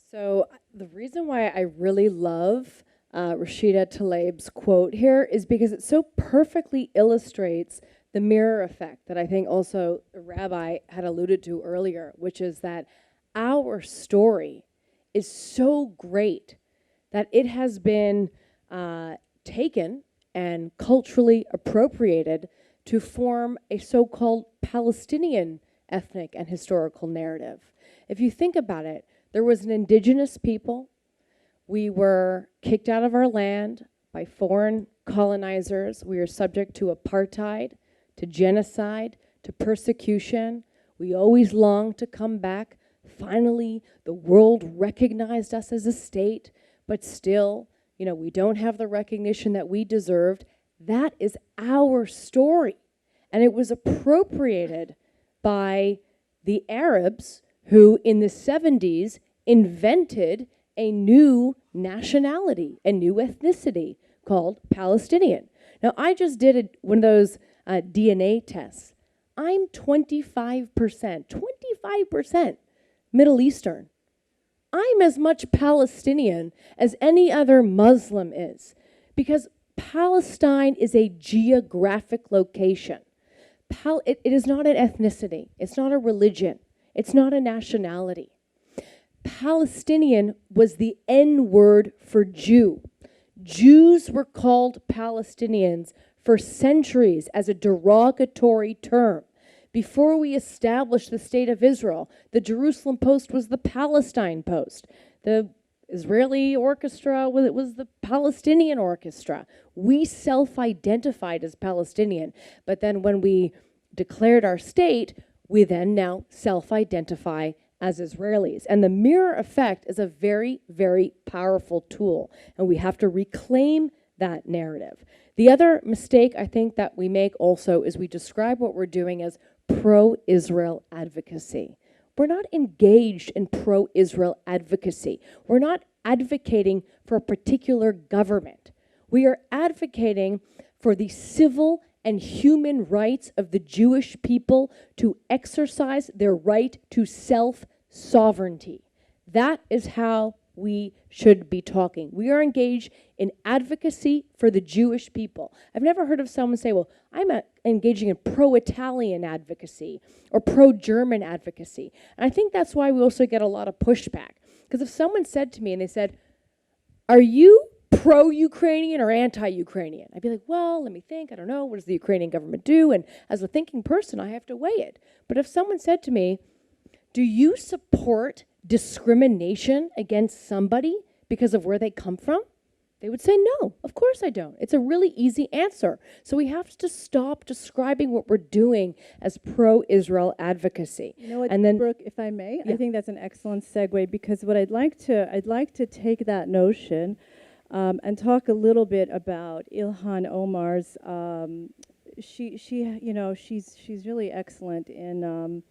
So the reason why I really love Rashida Tlaib's quote here is because it so perfectly illustrates the mirror effect that I think also the rabbi had alluded to earlier, which is that our story is so great that it has been taken and culturally appropriated to form a so-called Palestinian ethnic and historical narrative. If you think about it, there was an indigenous people. We were kicked out of our land by foreign colonizers. We were subject to apartheid, to genocide, to persecution. We always longed to come back. Finally, the world recognized us as a state, but still, we don't have the recognition that we deserved. That is our story. And it was appropriated by the Arabs who, in the 70s, invented a new nationality, a new ethnicity called Palestinian. Now, I just did one of those DNA tests. I'm 25% Middle Eastern. I'm as much Palestinian as any other Muslim is, because Palestine is a geographic location. It is not an ethnicity. It's not a religion. It's not a nationality. Palestinian was the N word for Jew. Jews were called Palestinians for centuries as a derogatory term. Before we established the state of Israel, the Jerusalem Post was the Palestine Post. The Israeli orchestra was the Palestinian orchestra. We self-identified as Palestinian, but then when we declared our state, we then now self-identify as Israelis. And the mirror effect is a very, very powerful tool, and we have to reclaim that narrative. The other mistake I think that we make also is we describe what we're doing as pro-Israel advocacy. We're not engaged in pro-Israel advocacy. We're not advocating for a particular government. We are advocating for the civil and human rights of the Jewish people to exercise their right to self-sovereignty. That is how we should be talking. We are engaged in advocacy for the Jewish people. I've never heard of someone say, well, I'm engaging in pro-Italian advocacy or pro-German advocacy. And I think that's why we also get a lot of pushback. Because if someone said to me and they said, are you pro-Ukrainian or anti-Ukrainian? I'd be like, well, let me think. I don't know. What does the Ukrainian government do? And as a thinking person, I have to weigh it. But if someone said to me, do you support discrimination against somebody because of where they come from? They would say, no, of course I don't. It's a really easy answer. So we have to stop describing what we're doing as pro-Israel advocacy. You know what, and then, Brooke, if I may, yeah. I think that's an excellent segue, because what I'd like to take that notion and talk a little bit about Ilhan Omar's. She's really excellent in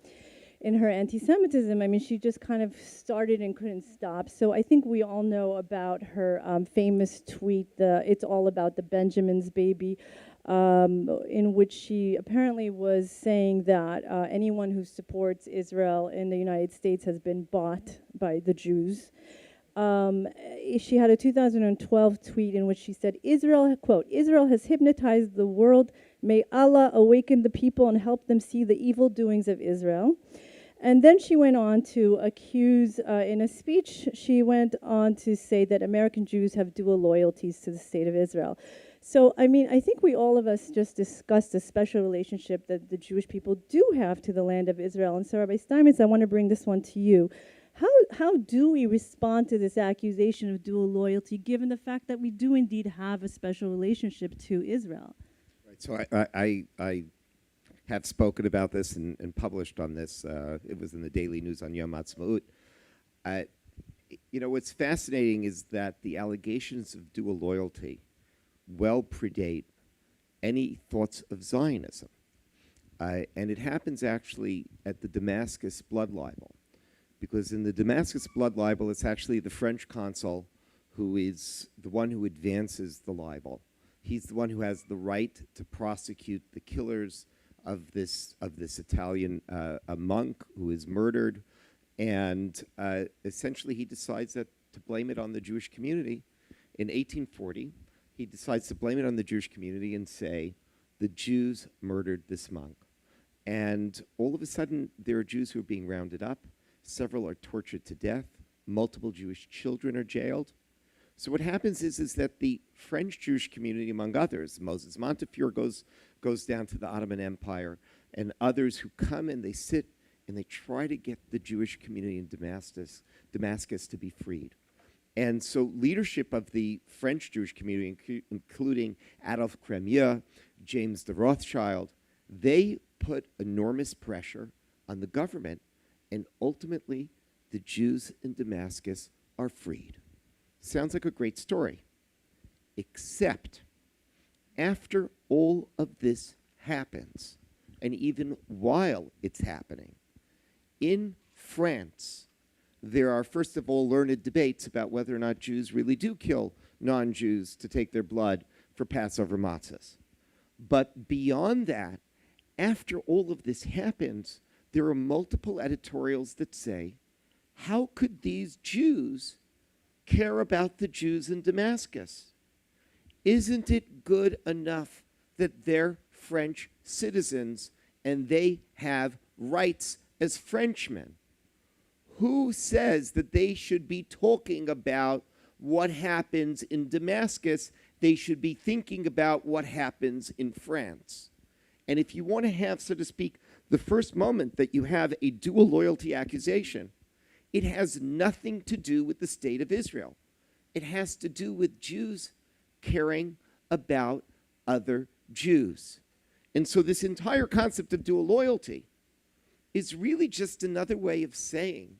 her anti-Semitism. I mean, she just kind of started and couldn't stop. So I think we all know about her famous tweet, "It's all about the Benjamin's baby," in which she apparently was saying that anyone who supports Israel in the United States has been bought by the Jews. She had a 2012 tweet in which she said, Israel, quote, "Israel has hypnotized the world. May Allah awaken the people and help them see the evil doings of Israel." And then she went on to accuse, in a speech, she went on to say that American Jews have dual loyalties to the state of Israel. So, I mean, I think all of us just discussed the special relationship that the Jewish people do have to the land of Israel. And so, Rabbi Steinmetz, I want to bring this one to you. How do we respond to this accusation of dual loyalty, given the fact that we do indeed have a special relationship to Israel? Right. So I have spoken about this and published on this. It was in the Daily News on Yom Ha'atzmaut. What's fascinating is that the allegations of dual loyalty well predate any thoughts of Zionism. And it happens actually at the Damascus blood libel. Because in the Damascus blood libel, it's actually the French consul who is the one who advances the libel. He's the one who has the right to prosecute the killers of this Italian a monk who is murdered, and essentially he decides to blame it on the Jewish community. In 1840, he decides to blame it on the Jewish community and say, the Jews murdered this monk. And all of a sudden, there are Jews who are being rounded up. Several are tortured to death. Multiple Jewish children are jailed. So what happens is that the French Jewish community, among others, Moses Montefiore goes down to the Ottoman Empire, and others who come and they sit and they try to get the Jewish community in Damascus to be freed. And so leadership of the French Jewish community, including Adolphe Crémieux, James de Rothschild, they put enormous pressure on the government, and ultimately the Jews in Damascus are freed. Sounds like a great story, except after all of this happens, and even while it's happening, in France, there are, first of all, learned debates about whether or not Jews really do kill non-Jews to take their blood for Passover matzahs. But beyond that, after all of this happens, there are multiple editorials that say, how could these Jews care about the Jews in Damascus? Isn't it good enough that they're French citizens and they have rights as Frenchmen? Who says that they should be talking about what happens in Damascus? They should be thinking about what happens in France. And if you want to have, so to speak, the first moment that you have a dual loyalty accusation, it has nothing to do with the state of Israel. It has to do with Jews caring about other Jews. And so this entire concept of dual loyalty is really just another way of saying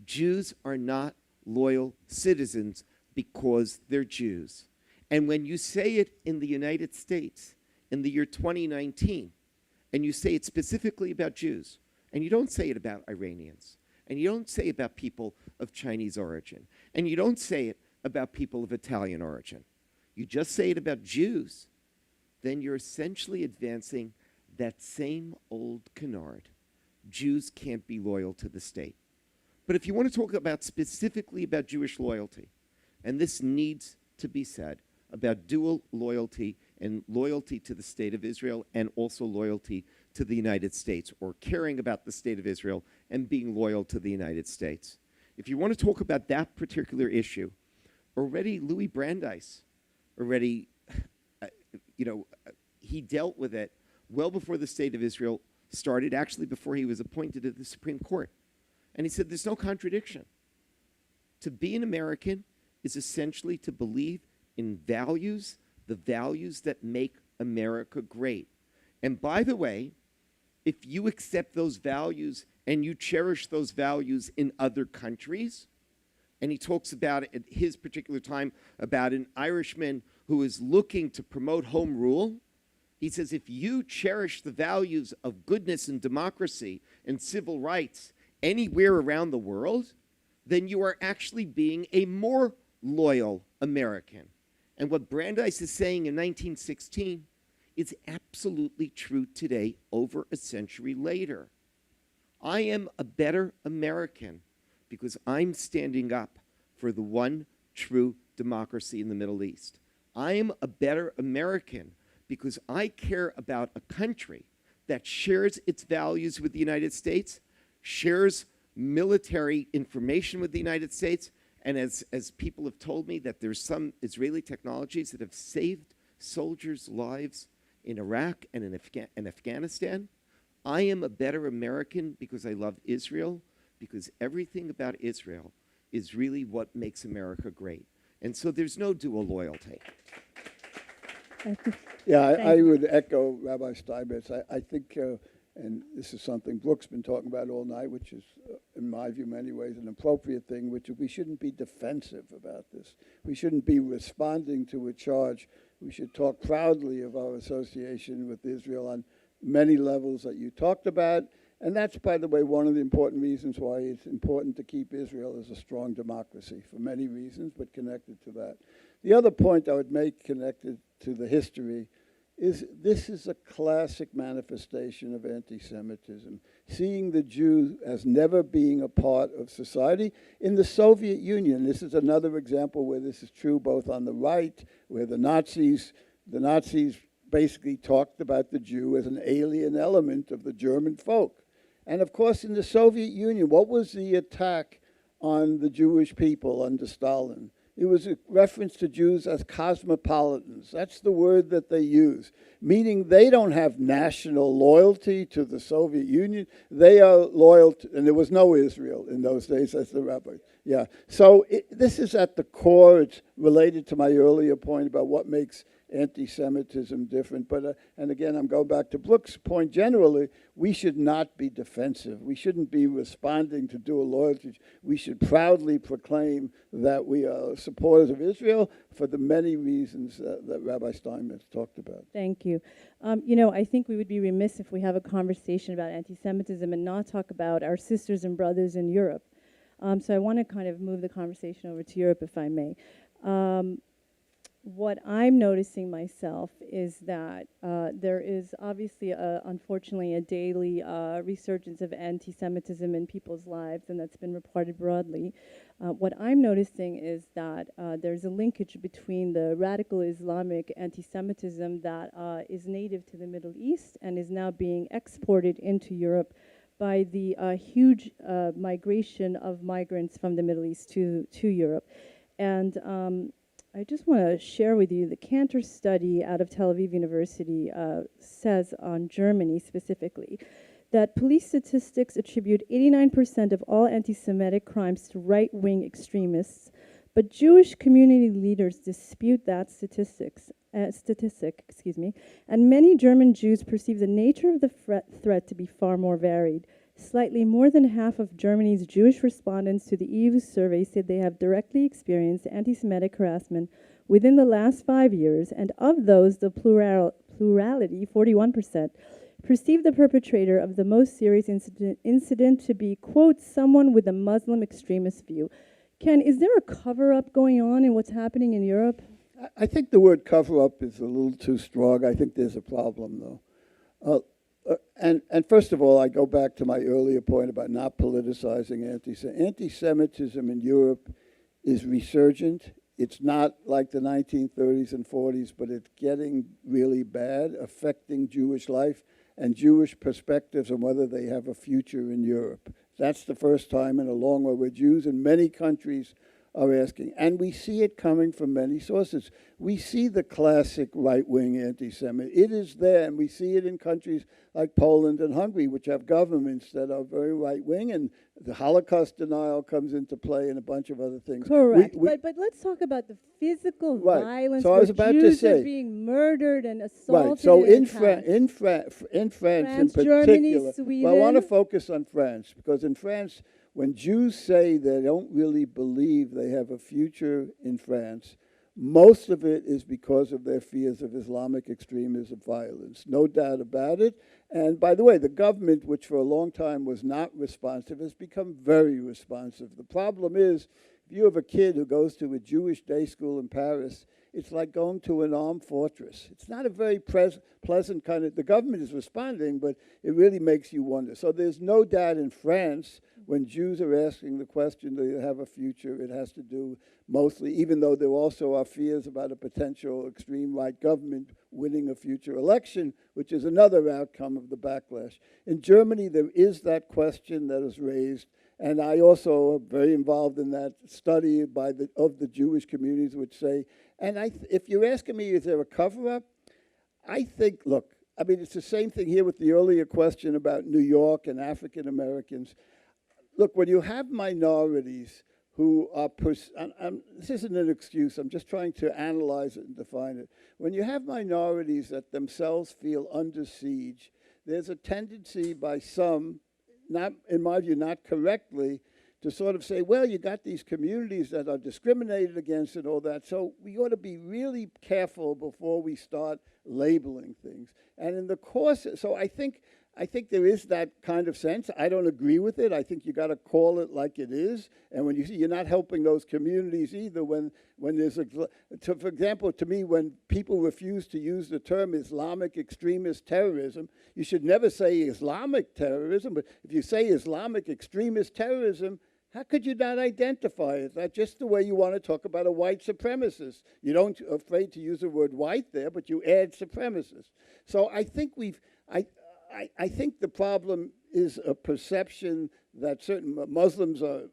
Jews are not loyal citizens because they're Jews. And when you say it in the United States in the year 2019, and you say it specifically about Jews, and you don't say it about Iranians, and you don't say it about people of Chinese origin, and you don't say it about people of Italian origin, you just say it about Jews, then you're essentially advancing that same old canard. Jews can't be loyal to the state. But if you want to talk about specifically about Jewish loyalty, and this needs to be said, about dual loyalty and loyalty to the state of Israel and also loyalty to the United States, or caring about the state of Israel and being loyal to the United States. If you want to talk about that particular issue, already Louis Brandeis, he dealt with it well before the state of Israel started, actually before he was appointed to the Supreme Court. And he said there's no contradiction. To be an American is essentially to believe in values, the values that make America great. And by the way, if you accept those values and you cherish those values in other countries, and he talks about at his particular time about an Irishman who is looking to promote home rule, he says if you cherish the values of goodness and democracy and civil rights anywhere around the world, then you are actually being a more loyal American. And what Brandeis is saying in 1916 is absolutely true today, over a century later. I am a better American because I'm standing up for the one true democracy in the Middle East. I am a better American because I care about a country that shares its values with the United States, shares military information with the United States. And as people have told me, that there's some Israeli technologies that have saved soldiers' lives in Iraq and in Afghanistan. I am a better American because I love Israel, because everything about Israel is really what makes America great. And so there's no dual loyalty. Yeah, I would echo Rabbi Steinmetz. I think, and this is something Brooke's been talking about all night, which is, in my view, many ways an appropriate thing, which is we shouldn't be defensive about this. We shouldn't be responding to a charge. We should talk proudly of our association with Israel on many levels that you talked about. And that's, by the way, one of the important reasons why it's important to keep Israel as a strong democracy, for many reasons, but connected to that. The other point I would make connected to the history is this is a classic manifestation of anti-Semitism, seeing the Jew as never being a part of society. In the Soviet Union, this is another example where this is true both on the right, where the Nazis basically talked about the Jew as an alien element of the German folk. And of course, in the Soviet Union, what was the attack on the Jewish people under Stalin? It was a reference to Jews as cosmopolitans. That's the word that they use, meaning they don't have national loyalty to the Soviet Union. They are loyal to, and there was no Israel in those days, as the rabbi. Yeah. So this is at the core. It's related to my earlier point about what makes anti-Semitism different. But, and again, I'm going back to Brooke's point generally, we should not be defensive. We shouldn't be responding to dual loyalty. We should proudly proclaim that we are supporters of Israel for the many reasons that Rabbi Steinmetz talked about. Thank you. I think we would be remiss if we have a conversation about anti-Semitism and not talk about our sisters and brothers in Europe. So I want to kind of move the conversation over to Europe, if I may. What I'm noticing myself is that there is obviously, unfortunately, a daily resurgence of anti-Semitism in people's lives, and that's been reported broadly. What I'm noticing is that there's a linkage between the radical Islamic anti-Semitism that is native to the Middle East and is now being exported into Europe by the huge migration of migrants from the Middle East to Europe. And I just want to share with you the Cantor study out of Tel Aviv University says on Germany specifically that police statistics attribute 89% of all anti-Semitic crimes to right-wing extremists, but Jewish community leaders dispute that statistic, and many German Jews perceive the nature of the threat to be far more varied. Slightly more than half of Germany's Jewish respondents to the EU survey said they have directly experienced anti-Semitic harassment within the last 5 years, and of those, the plurality, 41%, perceived the perpetrator of the most serious incident to be, quote, someone with a Muslim extremist view. Ken, is there a cover-up going on in what's happening in Europe? I think the word cover-up is a little too strong. I think there's a problem, though. And first of all, I go back to my earlier point about not politicizing anti-Semitism in Europe is resurgent. It's not like the 1930s and 40s, but it's getting really bad, affecting Jewish life and Jewish perspectives on whether they have a future in Europe. That's the first time in a long way where Jews in many countries are asking. And we see it coming from many sources. We see the classic right-wing anti-Semitism. It is there, and we see it in countries like Poland and Hungary, which have governments that are very right-wing, and the Holocaust denial comes into play and a bunch of other things. Correct. But let's talk about the physical violence so I was about Jews to say, are being murdered and assaulted. Right. So in France, in France in particular, Germany, Sweden. well, I want to focus on France, because in France, when Jews say they don't really believe they have a future in France, most of it is because of their fears of Islamic extremism, violence. No doubt about it. And by the way, the government, which for a long time was not responsive, has become very responsive. The problem is, if you have a kid who goes to a Jewish day school in Paris, it's like going to an armed fortress. It's not a very pleasant kind of, the government is responding, but it really makes you wonder. So there's no doubt in France, When Jews are asking the question, do they have a future, it has to do mostly, even though there also are fears about a potential extreme right government winning a future election, which is another outcome of the backlash. In Germany, there is that question that is raised, and I also am very involved in that study of the Jewish communities, which say, and if you're asking me, is there a cover-up? I think, look, I mean, it's the same thing here with the earlier question about New York and African Americans. Look, when you have minorities who are, this isn't an excuse, I'm just trying to analyze it and define it. When you have minorities that themselves feel under siege, there's a tendency by some, not in my view, not correctly, to sort of say, well, you got these communities that are discriminated against and all that, so we ought to be really careful before we start labeling things. And in the course, so I think there is that kind of sense. I don't agree with it. I think you got to call it like it is. And when you see, you're not helping those communities either. When there's for example, to me, when people refuse to use the term Islamic extremist terrorism, you should never say Islamic terrorism. But if you say Islamic extremist terrorism, how could you not identify it? That's just the way you want to talk about a white supremacist. You don't afraid to use the word white there, but you add supremacist. So I think I think the problem is a perception that certain Muslims are,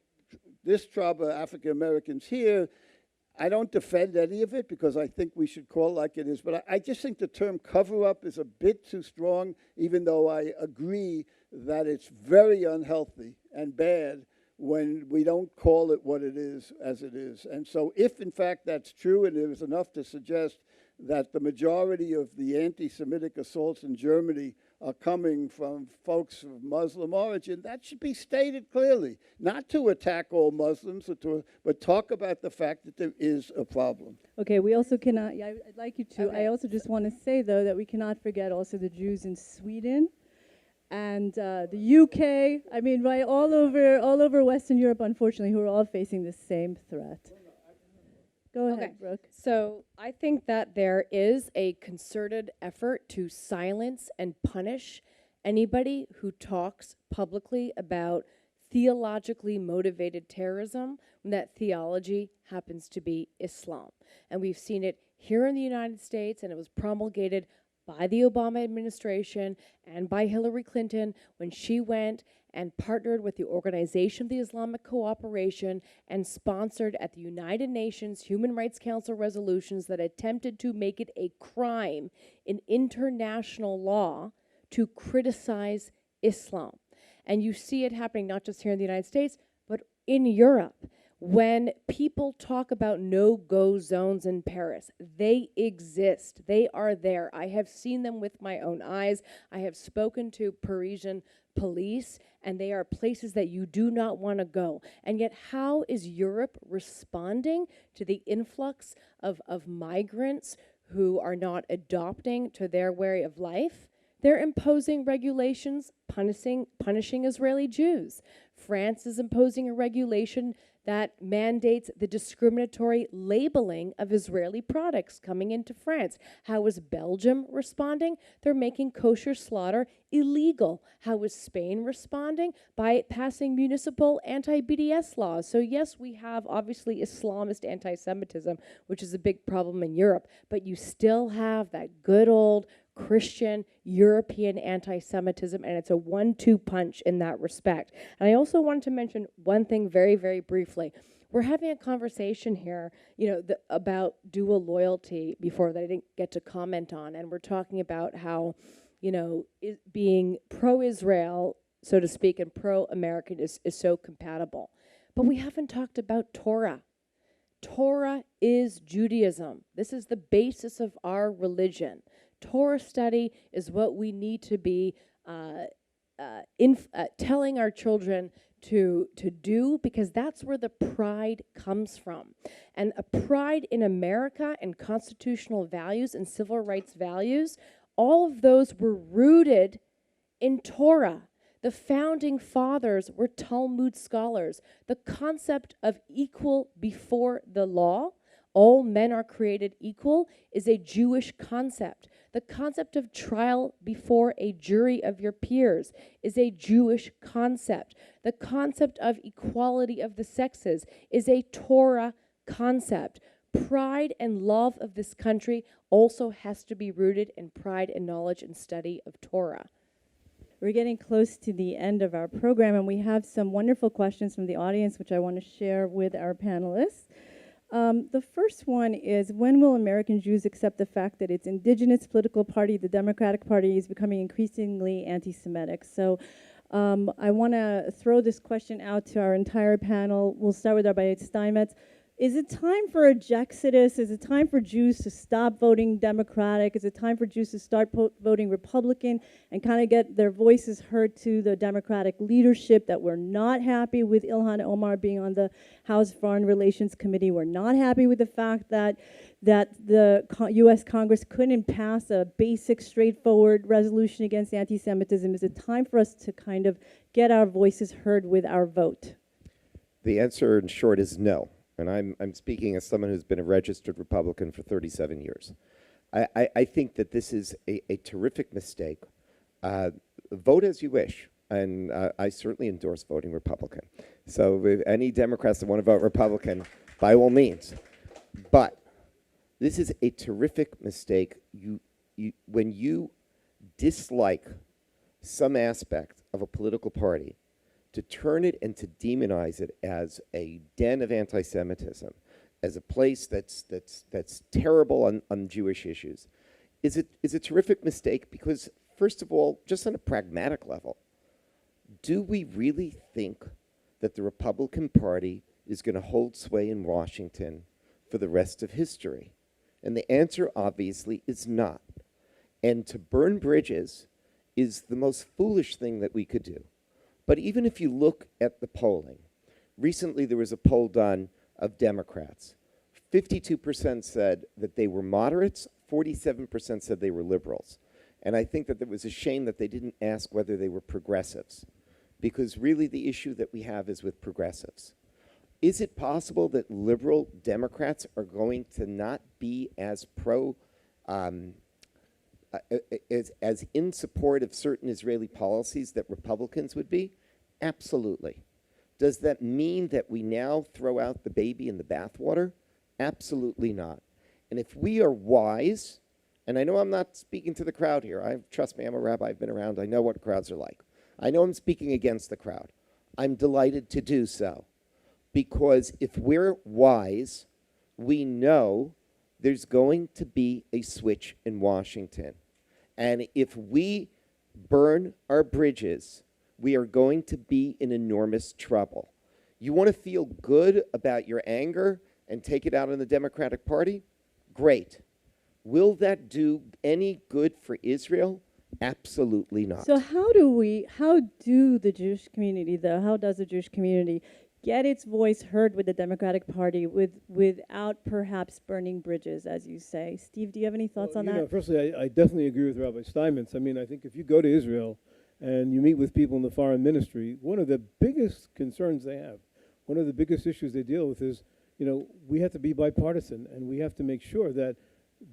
this tribe of African Americans here. I don't defend any of it because I think we should call it like it is. But I just think the term cover-up is a bit too strong, even though I agree that it's very unhealthy and bad when we don't call it what it is as it is. And so if, in fact, that's true, and there is enough to suggest that the majority of the anti-Semitic assaults in Germany are coming from folks of Muslim origin, that should be stated clearly. Not to attack all Muslims, but talk about the fact that there is a problem. Okay, we also cannot, yeah, I'd like you to, Okay. I also just want to say, though, that we cannot forget also the Jews in Sweden and the UK, I mean, right, all over Western Europe, unfortunately, who are all facing the same threat. Go ahead, Okay. Brooke. So I think that there is a concerted effort to silence and punish anybody who talks publicly about theologically motivated terrorism when that theology happens to be Islam. And we've seen it here in the United States, and it was promulgated by the Obama administration and by Hillary Clinton when she went and partnered with the Organization of the Islamic Cooperation and sponsored at the United Nations Human Rights Council resolutions that attempted to make it a crime in international law to criticize Islam. And you see it happening not just here in the United States, but in Europe. When people talk about no-go zones in Paris, they exist. They are there. I have seen them with my own eyes. I have spoken to Parisian police, and they are places that you do not want to go. And yet, how is Europe responding to the influx of migrants who are not adopting to their way of life? They're imposing regulations punishing Israeli Jews. France is imposing a regulation that mandates the discriminatory labeling of Israeli products coming into France. How is Belgium responding? They're making kosher slaughter illegal. How is Spain responding? By passing municipal anti-BDS laws. So yes, we have obviously Islamist anti-Semitism, which is a big problem in Europe, but you still have that good old Christian, European anti-Semitism, and it's a 1-2 punch in that respect. And I also wanted to mention one thing very, very briefly. We're having a conversation here, about dual loyalty before that I didn't get to comment on, and we're talking about how, being pro-Israel, so to speak, and pro-American is so compatible. But we haven't talked about Torah. Torah is Judaism. This is the basis of our religion. Torah study is what we need to be telling our children to do, because that's where the pride comes from. And a pride in America and constitutional values and civil rights values, all of those were rooted in Torah. The founding fathers were Talmud scholars. The concept of equal before the law, all men are created equal is a Jewish concept. The concept of trial before a jury of your peers is a Jewish concept. The concept of equality of the sexes is a Torah concept. Pride and love of this country also has to be rooted in pride and knowledge and study of Torah. We're getting close to the end of our program, and we have some wonderful questions from the audience, which I want to share with our panelists. The first one is, when will American Jews accept the fact that its indigenous political party, the Democratic Party, is becoming increasingly anti-Semitic? So I want to throw this question out to our entire panel. We'll start with Rabbi Steinmetz. Is it time for a Jexodus? Is it time for Jews to stop voting Democratic? Is it time for Jews to start voting Republican and kind of get their voices heard to the Democratic leadership that we're not happy with Ilhan Omar being on the House Foreign Relations Committee? We're not happy with the fact that the U.S. Congress couldn't pass a basic, straightforward resolution against anti-Semitism. Is it time for us to kind of get our voices heard with our vote? The answer, in short, is no. And I'm speaking as someone who's been a registered Republican for 37 years. I think that this is a terrific mistake. Vote as you wish, and I certainly endorse voting Republican. So if any Democrats that want to vote Republican, by all means. But this is a terrific mistake. When you dislike some aspect of a political party, to turn it and to demonize it as a den of anti-Semitism, as a place that's terrible on Jewish issues, is a terrific mistake because, first of all, just on a pragmatic level, do we really think that the Republican Party is going to hold sway in Washington for the rest of history? And the answer, obviously, is not. And to burn bridges is the most foolish thing that we could do. But even if you look at the polling, recently there was a poll done of Democrats. 52% said that they were moderates, 47% said they were liberals. And I think that it was a shame that they didn't ask whether they were progressives, because really the issue that we have is with progressives. Is it possible that liberal Democrats are going to not be as as in support of certain Israeli policies that Republicans would be? Absolutely. Does that mean that we now throw out the baby in the bathwater? Absolutely not. And if we are wise, and I know I'm not speaking to the crowd here. Trust me, I'm a rabbi. I've been around. I know what crowds are like. I know I'm speaking against the crowd. I'm delighted to do so. Because if we're wise, we know there's going to be a switch in Washington. And if we burn our bridges, we are going to be in enormous trouble. You want to feel good about your anger and take it out on the Democratic Party? Great. Will that do any good for Israel? Absolutely not. So how do the Jewish community, though, how does the Jewish community get its voice heard with the Democratic Party without perhaps burning bridges, as you say? Steve, do you have any thoughts on that? Firstly, I definitely agree with Rabbi Steinmetz. I mean, I think if you go to Israel and you meet with people in the foreign ministry, one of the biggest concerns they have, one of the biggest issues they deal with is, we have to be bipartisan, and we have to make sure that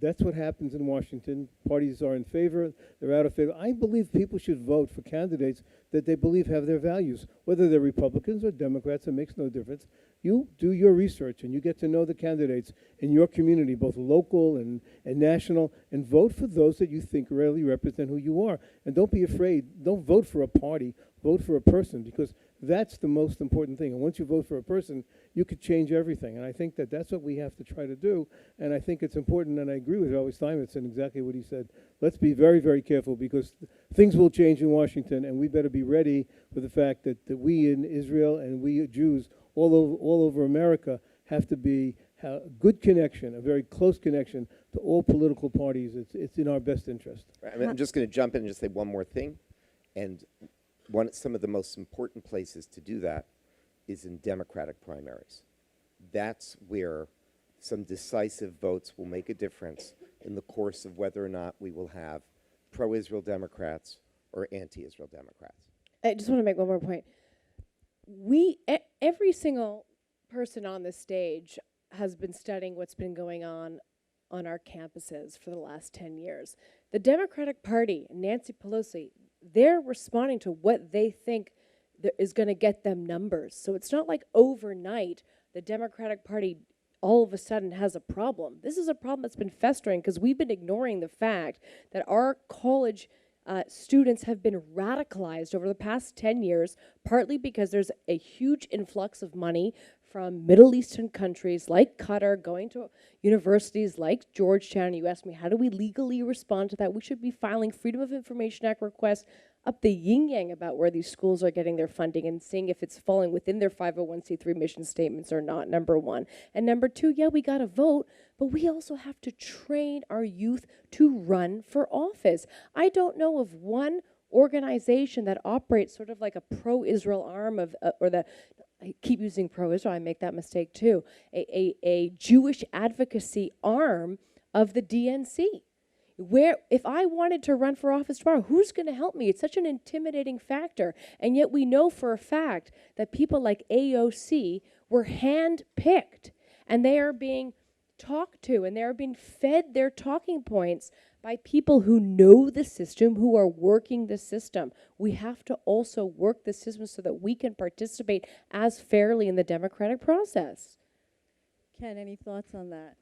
that's what happens in Washington. Parties are in favor, they're out of favor. I believe people should vote for candidates that they believe have their values. Whether they're Republicans or Democrats, it makes no difference. You do your research and you get to know the candidates in your community, both local and national, and vote for those that you think really represent who you are. And don't be afraid. Don't vote for a party. Vote for a person, because that's the most important thing. And once you vote for a person, you could change everything. And I think that that's what we have to try to do. And I think it's important, and I agree with Rabbi Steinmetz and exactly what he said. Let's be very, very careful, because things will change in Washington, and we better be ready for the fact that we in Israel and we Jews all over America have to be a good connection, a very close connection to all political parties. It's in our best interest. I'm just going to jump in and just say one more thing. And some of the most important places to do that is in Democratic primaries. That's where some decisive votes will make a difference in the course of whether or not we will have pro-Israel Democrats or anti-Israel Democrats. I just want to make one more point. Every single person on this stage has been studying what's been going on our campuses for the last 10 years. The Democratic Party, Nancy Pelosi, they're responding to what they think is going to get them numbers. So it's not like overnight the Democratic Party all of a sudden has a problem. This is a problem that's been festering because we've been ignoring the fact that our college students have been radicalized over the past 10 years, partly because there's a huge influx of money from Middle Eastern countries like Qatar going to universities like Georgetown. You asked me, how do we legally respond to that? We should be filing Freedom of Information Act requests up the yin-yang about where these schools are getting their funding and seeing if it's falling within their 501c3 mission statements or not, number one. And number two, yeah, we got to vote, but we also have to train our youth to run for office. I don't know of one organization that operates sort of like a pro-Israel arm of, I keep using pro-Israel, I make that mistake too, a Jewish advocacy arm of the DNC. Where, if I wanted to run for office tomorrow, who's going to help me? It's such an intimidating factor. And yet we know for a fact that people like AOC were hand-picked, and they are being talked to, and they are being fed their talking points by people who know the system, who are working the system. We have to also work the system so that we can participate as fairly in the democratic process. Ken, any thoughts on that?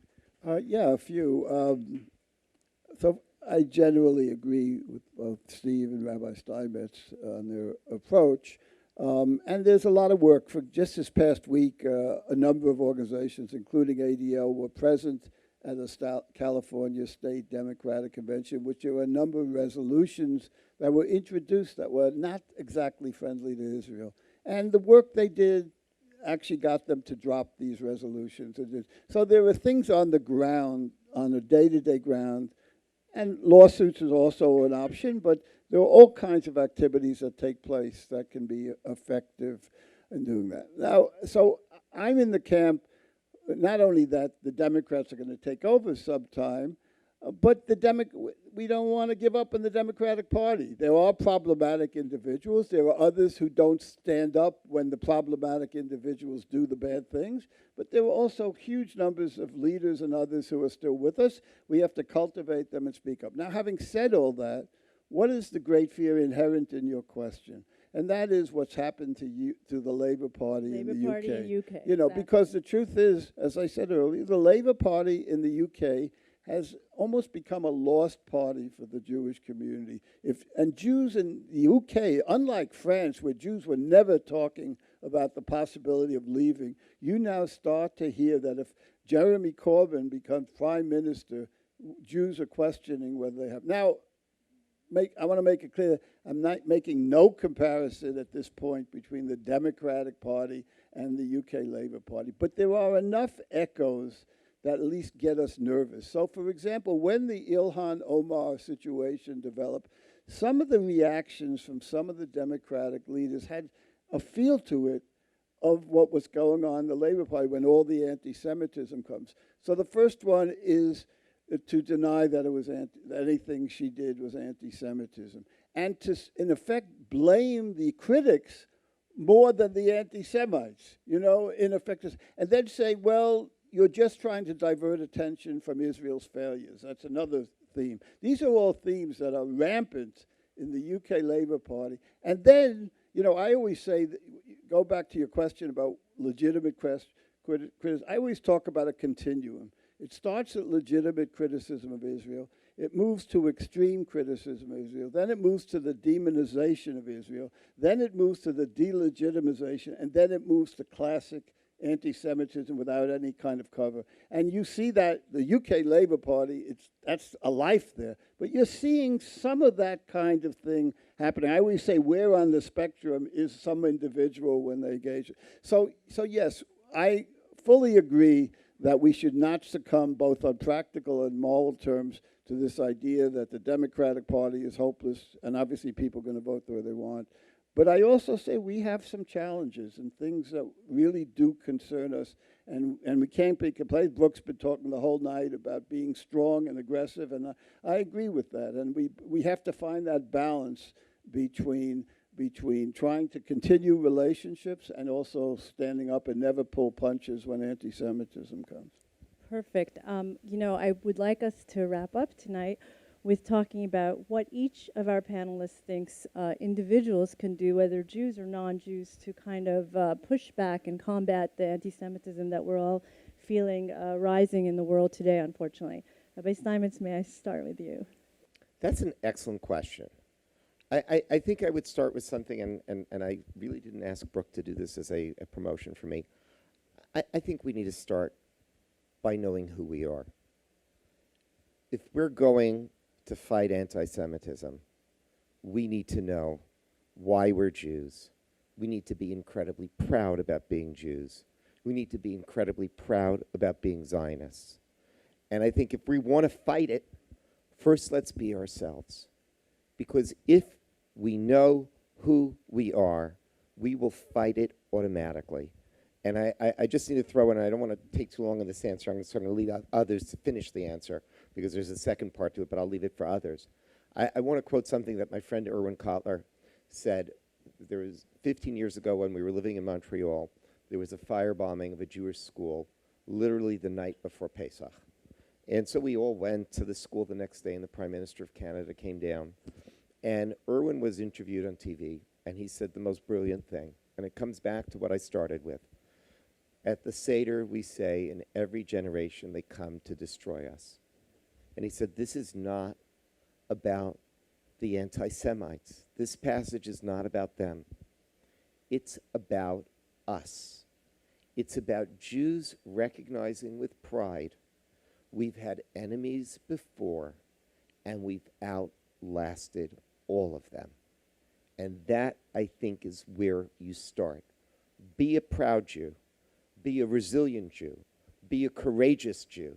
Yeah, a few. So I generally agree with both Steve and Rabbi Steinmetz on their approach. And there's a lot of work. For just this past week, a number of organizations, including ADL, were present at a California State Democratic Convention, which there were a number of resolutions that were introduced that were not exactly friendly to Israel. And the work they did actually got them to drop these resolutions. So there were things on the ground, on a day-to-day ground, and lawsuits is also an option, but there are all kinds of activities that take place that can be effective in doing that. Now, so I'm in the camp, not only that the Democrats are going to take over sometime, but we don't want to give up on the Democratic Party. There are problematic individuals. There are others who don't stand up when the problematic individuals do the bad things. But there are also huge numbers of leaders and others who are still with us. We have to cultivate them and speak up. Now, having said all that, what is the great fear inherent in your question? And that is what's happened to the Labour Party in the UK. You know, exactly. because the truth is, as I said earlier, the Labour Party in the UK has almost become a lost party for the Jewish community. And Jews in the UK, unlike France, where Jews were never talking about the possibility of leaving, you now start to hear that if Jeremy Corbyn becomes prime minister, Jews are questioning whether they have. Now, I want to make it clear, I'm not making no comparison at this point between the Democratic Party and the UK Labour Party, but there are enough echoes that at least get us nervous. So, for example, when the Ilhan Omar situation developed, some of the reactions from some of the Democratic leaders had a feel to it of what was going on in the Labour Party when all the anti-Semitism comes. So the first one is to deny that it was that anything she did was anti-Semitism, and to, in effect, blame the critics more than the anti-Semites, you know, in effect, and then say, well, you're just trying to divert attention from Israel's failures. That's another theme. These are all themes that are rampant in the UK Labour Party. And then, you know, I always say, go back to your question about legitimate criticism. I always talk about a continuum. It starts at legitimate criticism of Israel. It moves to extreme criticism of Israel. Then it moves to the demonization of Israel. Then it moves to the delegitimization. And then it moves to classic anti-Semitism without any kind of cover. And you see that the UK Labour Party, that's a life there. But you're seeing some of that kind of thing happening. I always say, where on the spectrum is some individual when they engage? So yes, I fully agree that we should not succumb both on practical and moral terms to this idea that the Democratic Party is hopeless, and obviously people are going to vote the way they want. But I also say we have some challenges and things that really do concern us, and we can't be complacent. Brooke's been talking the whole night about being strong and aggressive, and I agree with that. And we have to find that balance between between trying to continue relationships and also standing up and never pull punches when anti-Semitism comes. Perfect. You know, I would like us to wrap up tonight with talking about what each of our panelists thinks individuals can do, whether Jews or non-Jews, to kind of push back and combat the anti-Semitism that we're all feeling rising in the world today, unfortunately. Rabbi Steinmetz, may I start with you? That's an excellent question. I think I would start with something, and I really didn't ask Brooke to do this as a promotion for me. I think we need to start by knowing who we are. If we're going to fight anti-Semitism, we need to know why we're Jews. We need to be incredibly proud about being Jews. We need to be incredibly proud about being Zionists. And I think if we want to fight it, first let's be ourselves. Because if we know who we are, we will fight it automatically. And I just need to throw in, I don't want to take too long on this answer. I'm just going to leave others to finish the answer because there's a second part to it, but I'll leave it for others. I want to quote something that my friend Erwin Kotler said. There was 15 years ago when we were living in Montreal, there was a firebombing of a Jewish school literally the night before Pesach. And so we all went to the school the next day, and the Prime Minister of Canada came down. And Erwin was interviewed on TV, and he said the most brilliant thing. And it comes back to what I started with. At the Seder, we say, in every generation, they come to destroy us. And he said, this is not about the anti-Semites. This passage is not about them. It's about us. It's about Jews recognizing with pride we've had enemies before, and we've outlasted all of them. And that, I think, is where you start. Be a proud Jew. Be a resilient Jew. Be a courageous Jew.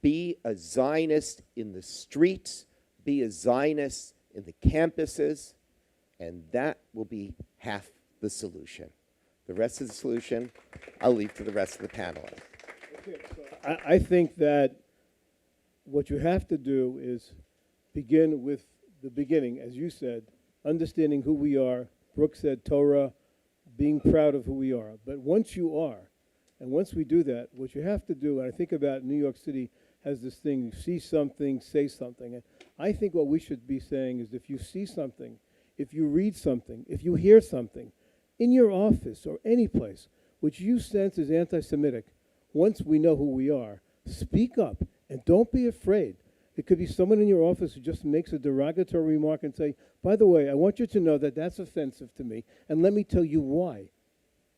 Be a Zionist in the streets. Be a Zionist in the campuses. And that will be half the solution. The rest of the solution, I'll leave to the rest of the panelists. Okay, so I think that what you have to do is begin with the beginning, as you said, understanding who we are. Brooke said Torah, being proud of who we are. But once you are, and once we do that, what you have to do, and I think about New York City has this thing, you see something, say something. And I think what we should be saying is if you see something, if you read something, if you hear something in your office or any place which you sense is anti-Semitic, once we know who we are, speak up and don't be afraid. It could be someone in your office who just makes a derogatory remark and say, by the way, I want you to know that that's offensive to me, and let me tell you why.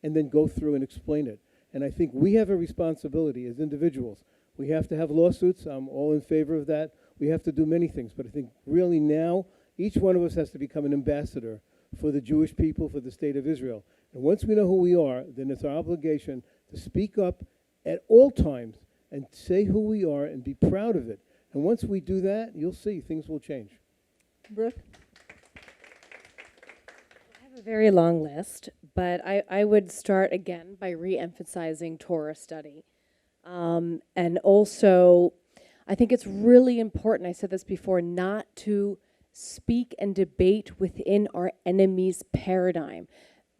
And then go through and explain it. And I think we have a responsibility as individuals. We have to have lawsuits. I'm all in favor of that. We have to do many things. But I think really now, each one of us has to become an ambassador for the Jewish people, for the state of Israel. And once we know who we are, then it's our obligation to speak up at all times and say who we are and be proud of it. And once we do that, you'll see things will change. Brooke? I have a very long list, but I would start again by re-emphasizing Torah study. And also, I think it's really important, I said this before, not to speak and debate within our enemy's paradigm.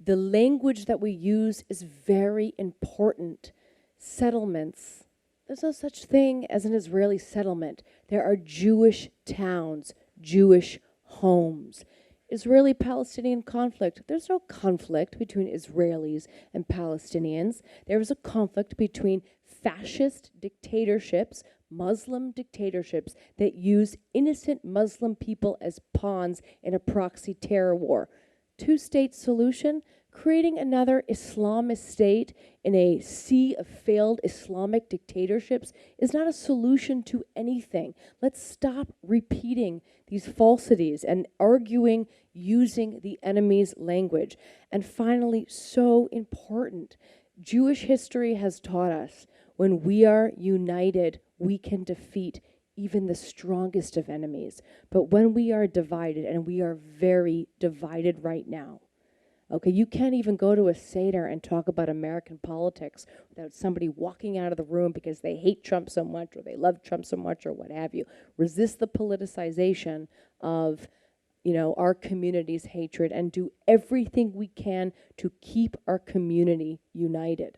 The language that we use is very important. Settlements. There's no such thing as an Israeli settlement. There are Jewish towns, Jewish homes. Israeli-Palestinian conflict. There's no conflict between Israelis and Palestinians. There is a conflict between fascist dictatorships, Muslim dictatorships that use innocent Muslim people as pawns in a proxy terror war. Two-state solution, creating another Islamist state in a sea of failed Islamic dictatorships is not a solution to anything. Let's stop repeating these falsities and arguing using the enemy's language. And finally, so important, Jewish history has taught us when we are united, we can defeat even the strongest of enemies. But when we are divided, and we are very divided right now, okay, you can't even go to a Seder and talk about American politics without somebody walking out of the room because they hate Trump so much or they love Trump so much or what have you. Resist the politicization of, our community's hatred and do everything we can to keep our community united.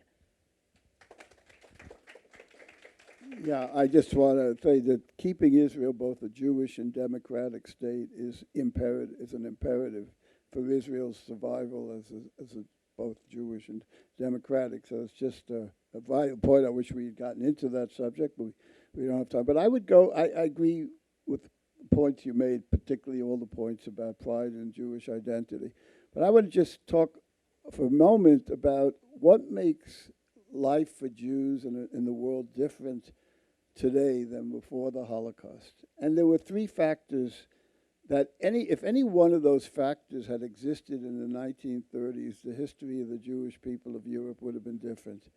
Yeah, I just want to say that keeping Israel both a Jewish and democratic state is an imperative for Israel's survival as both Jewish and democratic. So it's just a vital point. I wish we had gotten into that subject, but we don't have time. But I agree with the points you made, particularly all the points about pride and Jewish identity. But I want to just talk for a moment about what makes life for Jews in the world different today than before the Holocaust. And there were three factors that if any one of those factors had existed in the 1930s, the history of the Jewish people of Europe would have been different.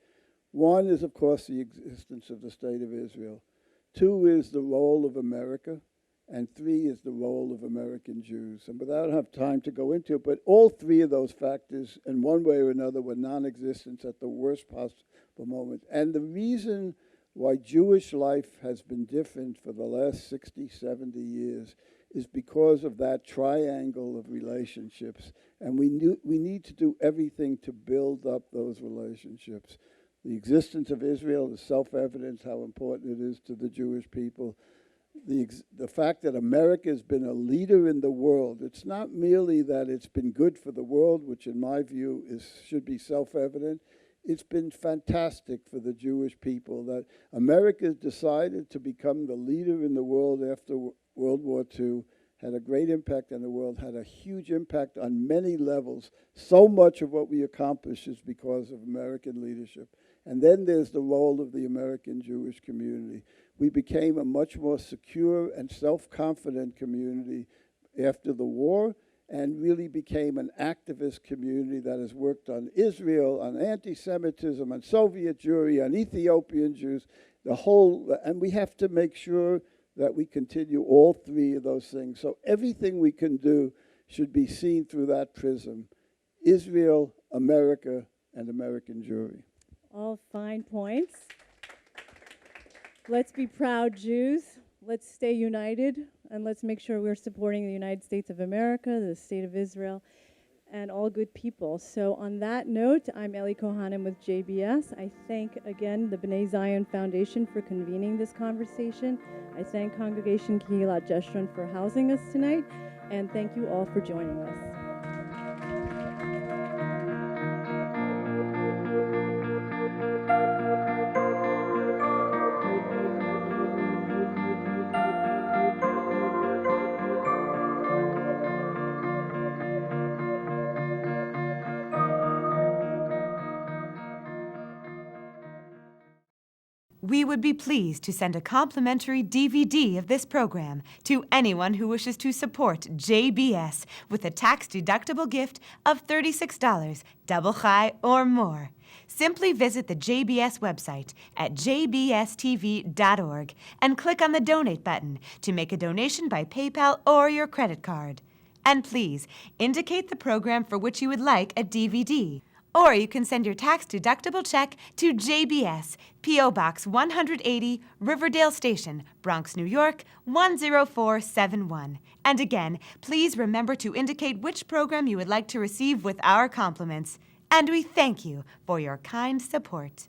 One is, of course, the existence of the State of Israel. Two is the role of America. And three is the role of American Jews. And I don't have time to go into it, but all three of those factors, in one way or another, were non-existent at the worst possible moment. And the reason why Jewish life has been different for the last 60, 70 years is because of that triangle of relationships. And we need to do everything to build up those relationships. The existence of Israel is self-evident how important it is to the Jewish people. The fact that America has been a leader in the world, it's not merely that it's been good for the world, which in my view should be self-evident. It's been fantastic for the Jewish people that America decided to become the leader in the world after World War II, had a great impact on the world, had a huge impact on many levels. So much of what we accomplish is because of American leadership. And then there's the role of the American Jewish community. We became a much more secure and self-confident community after the war, and really became an activist community that has worked on Israel, on anti-Semitism, on Soviet Jewry, on Ethiopian Jews, and we have to make sure that we continue all three of those things. So everything we can do should be seen through that prism: Israel, America, and American Jewry. All fine points. Let's be proud Jews. Let's stay united, and let's make sure we're supporting the United States of America, the State of Israel, and all good people. So on that note, I'm Ellie Cohanim with JBS. I thank again the Bnai Zion Foundation for convening this conversation. I thank Congregation Kehilath Jeshurun for housing us tonight, and thank you all for joining us. We would be pleased to send a complimentary DVD of this program to anyone who wishes to support JBS with a tax-deductible gift of $36, double chai or more. Simply visit the JBS website at jbstv.org and click on the Donate button to make a donation by PayPal or your credit card. And please indicate the program for which you would like a DVD. Or you can send your tax-deductible check to JBS, P.O. Box 180, Riverdale Station, Bronx, New York, 10471. And again, please remember to indicate which program you would like to receive with our compliments. And we thank you for your kind support.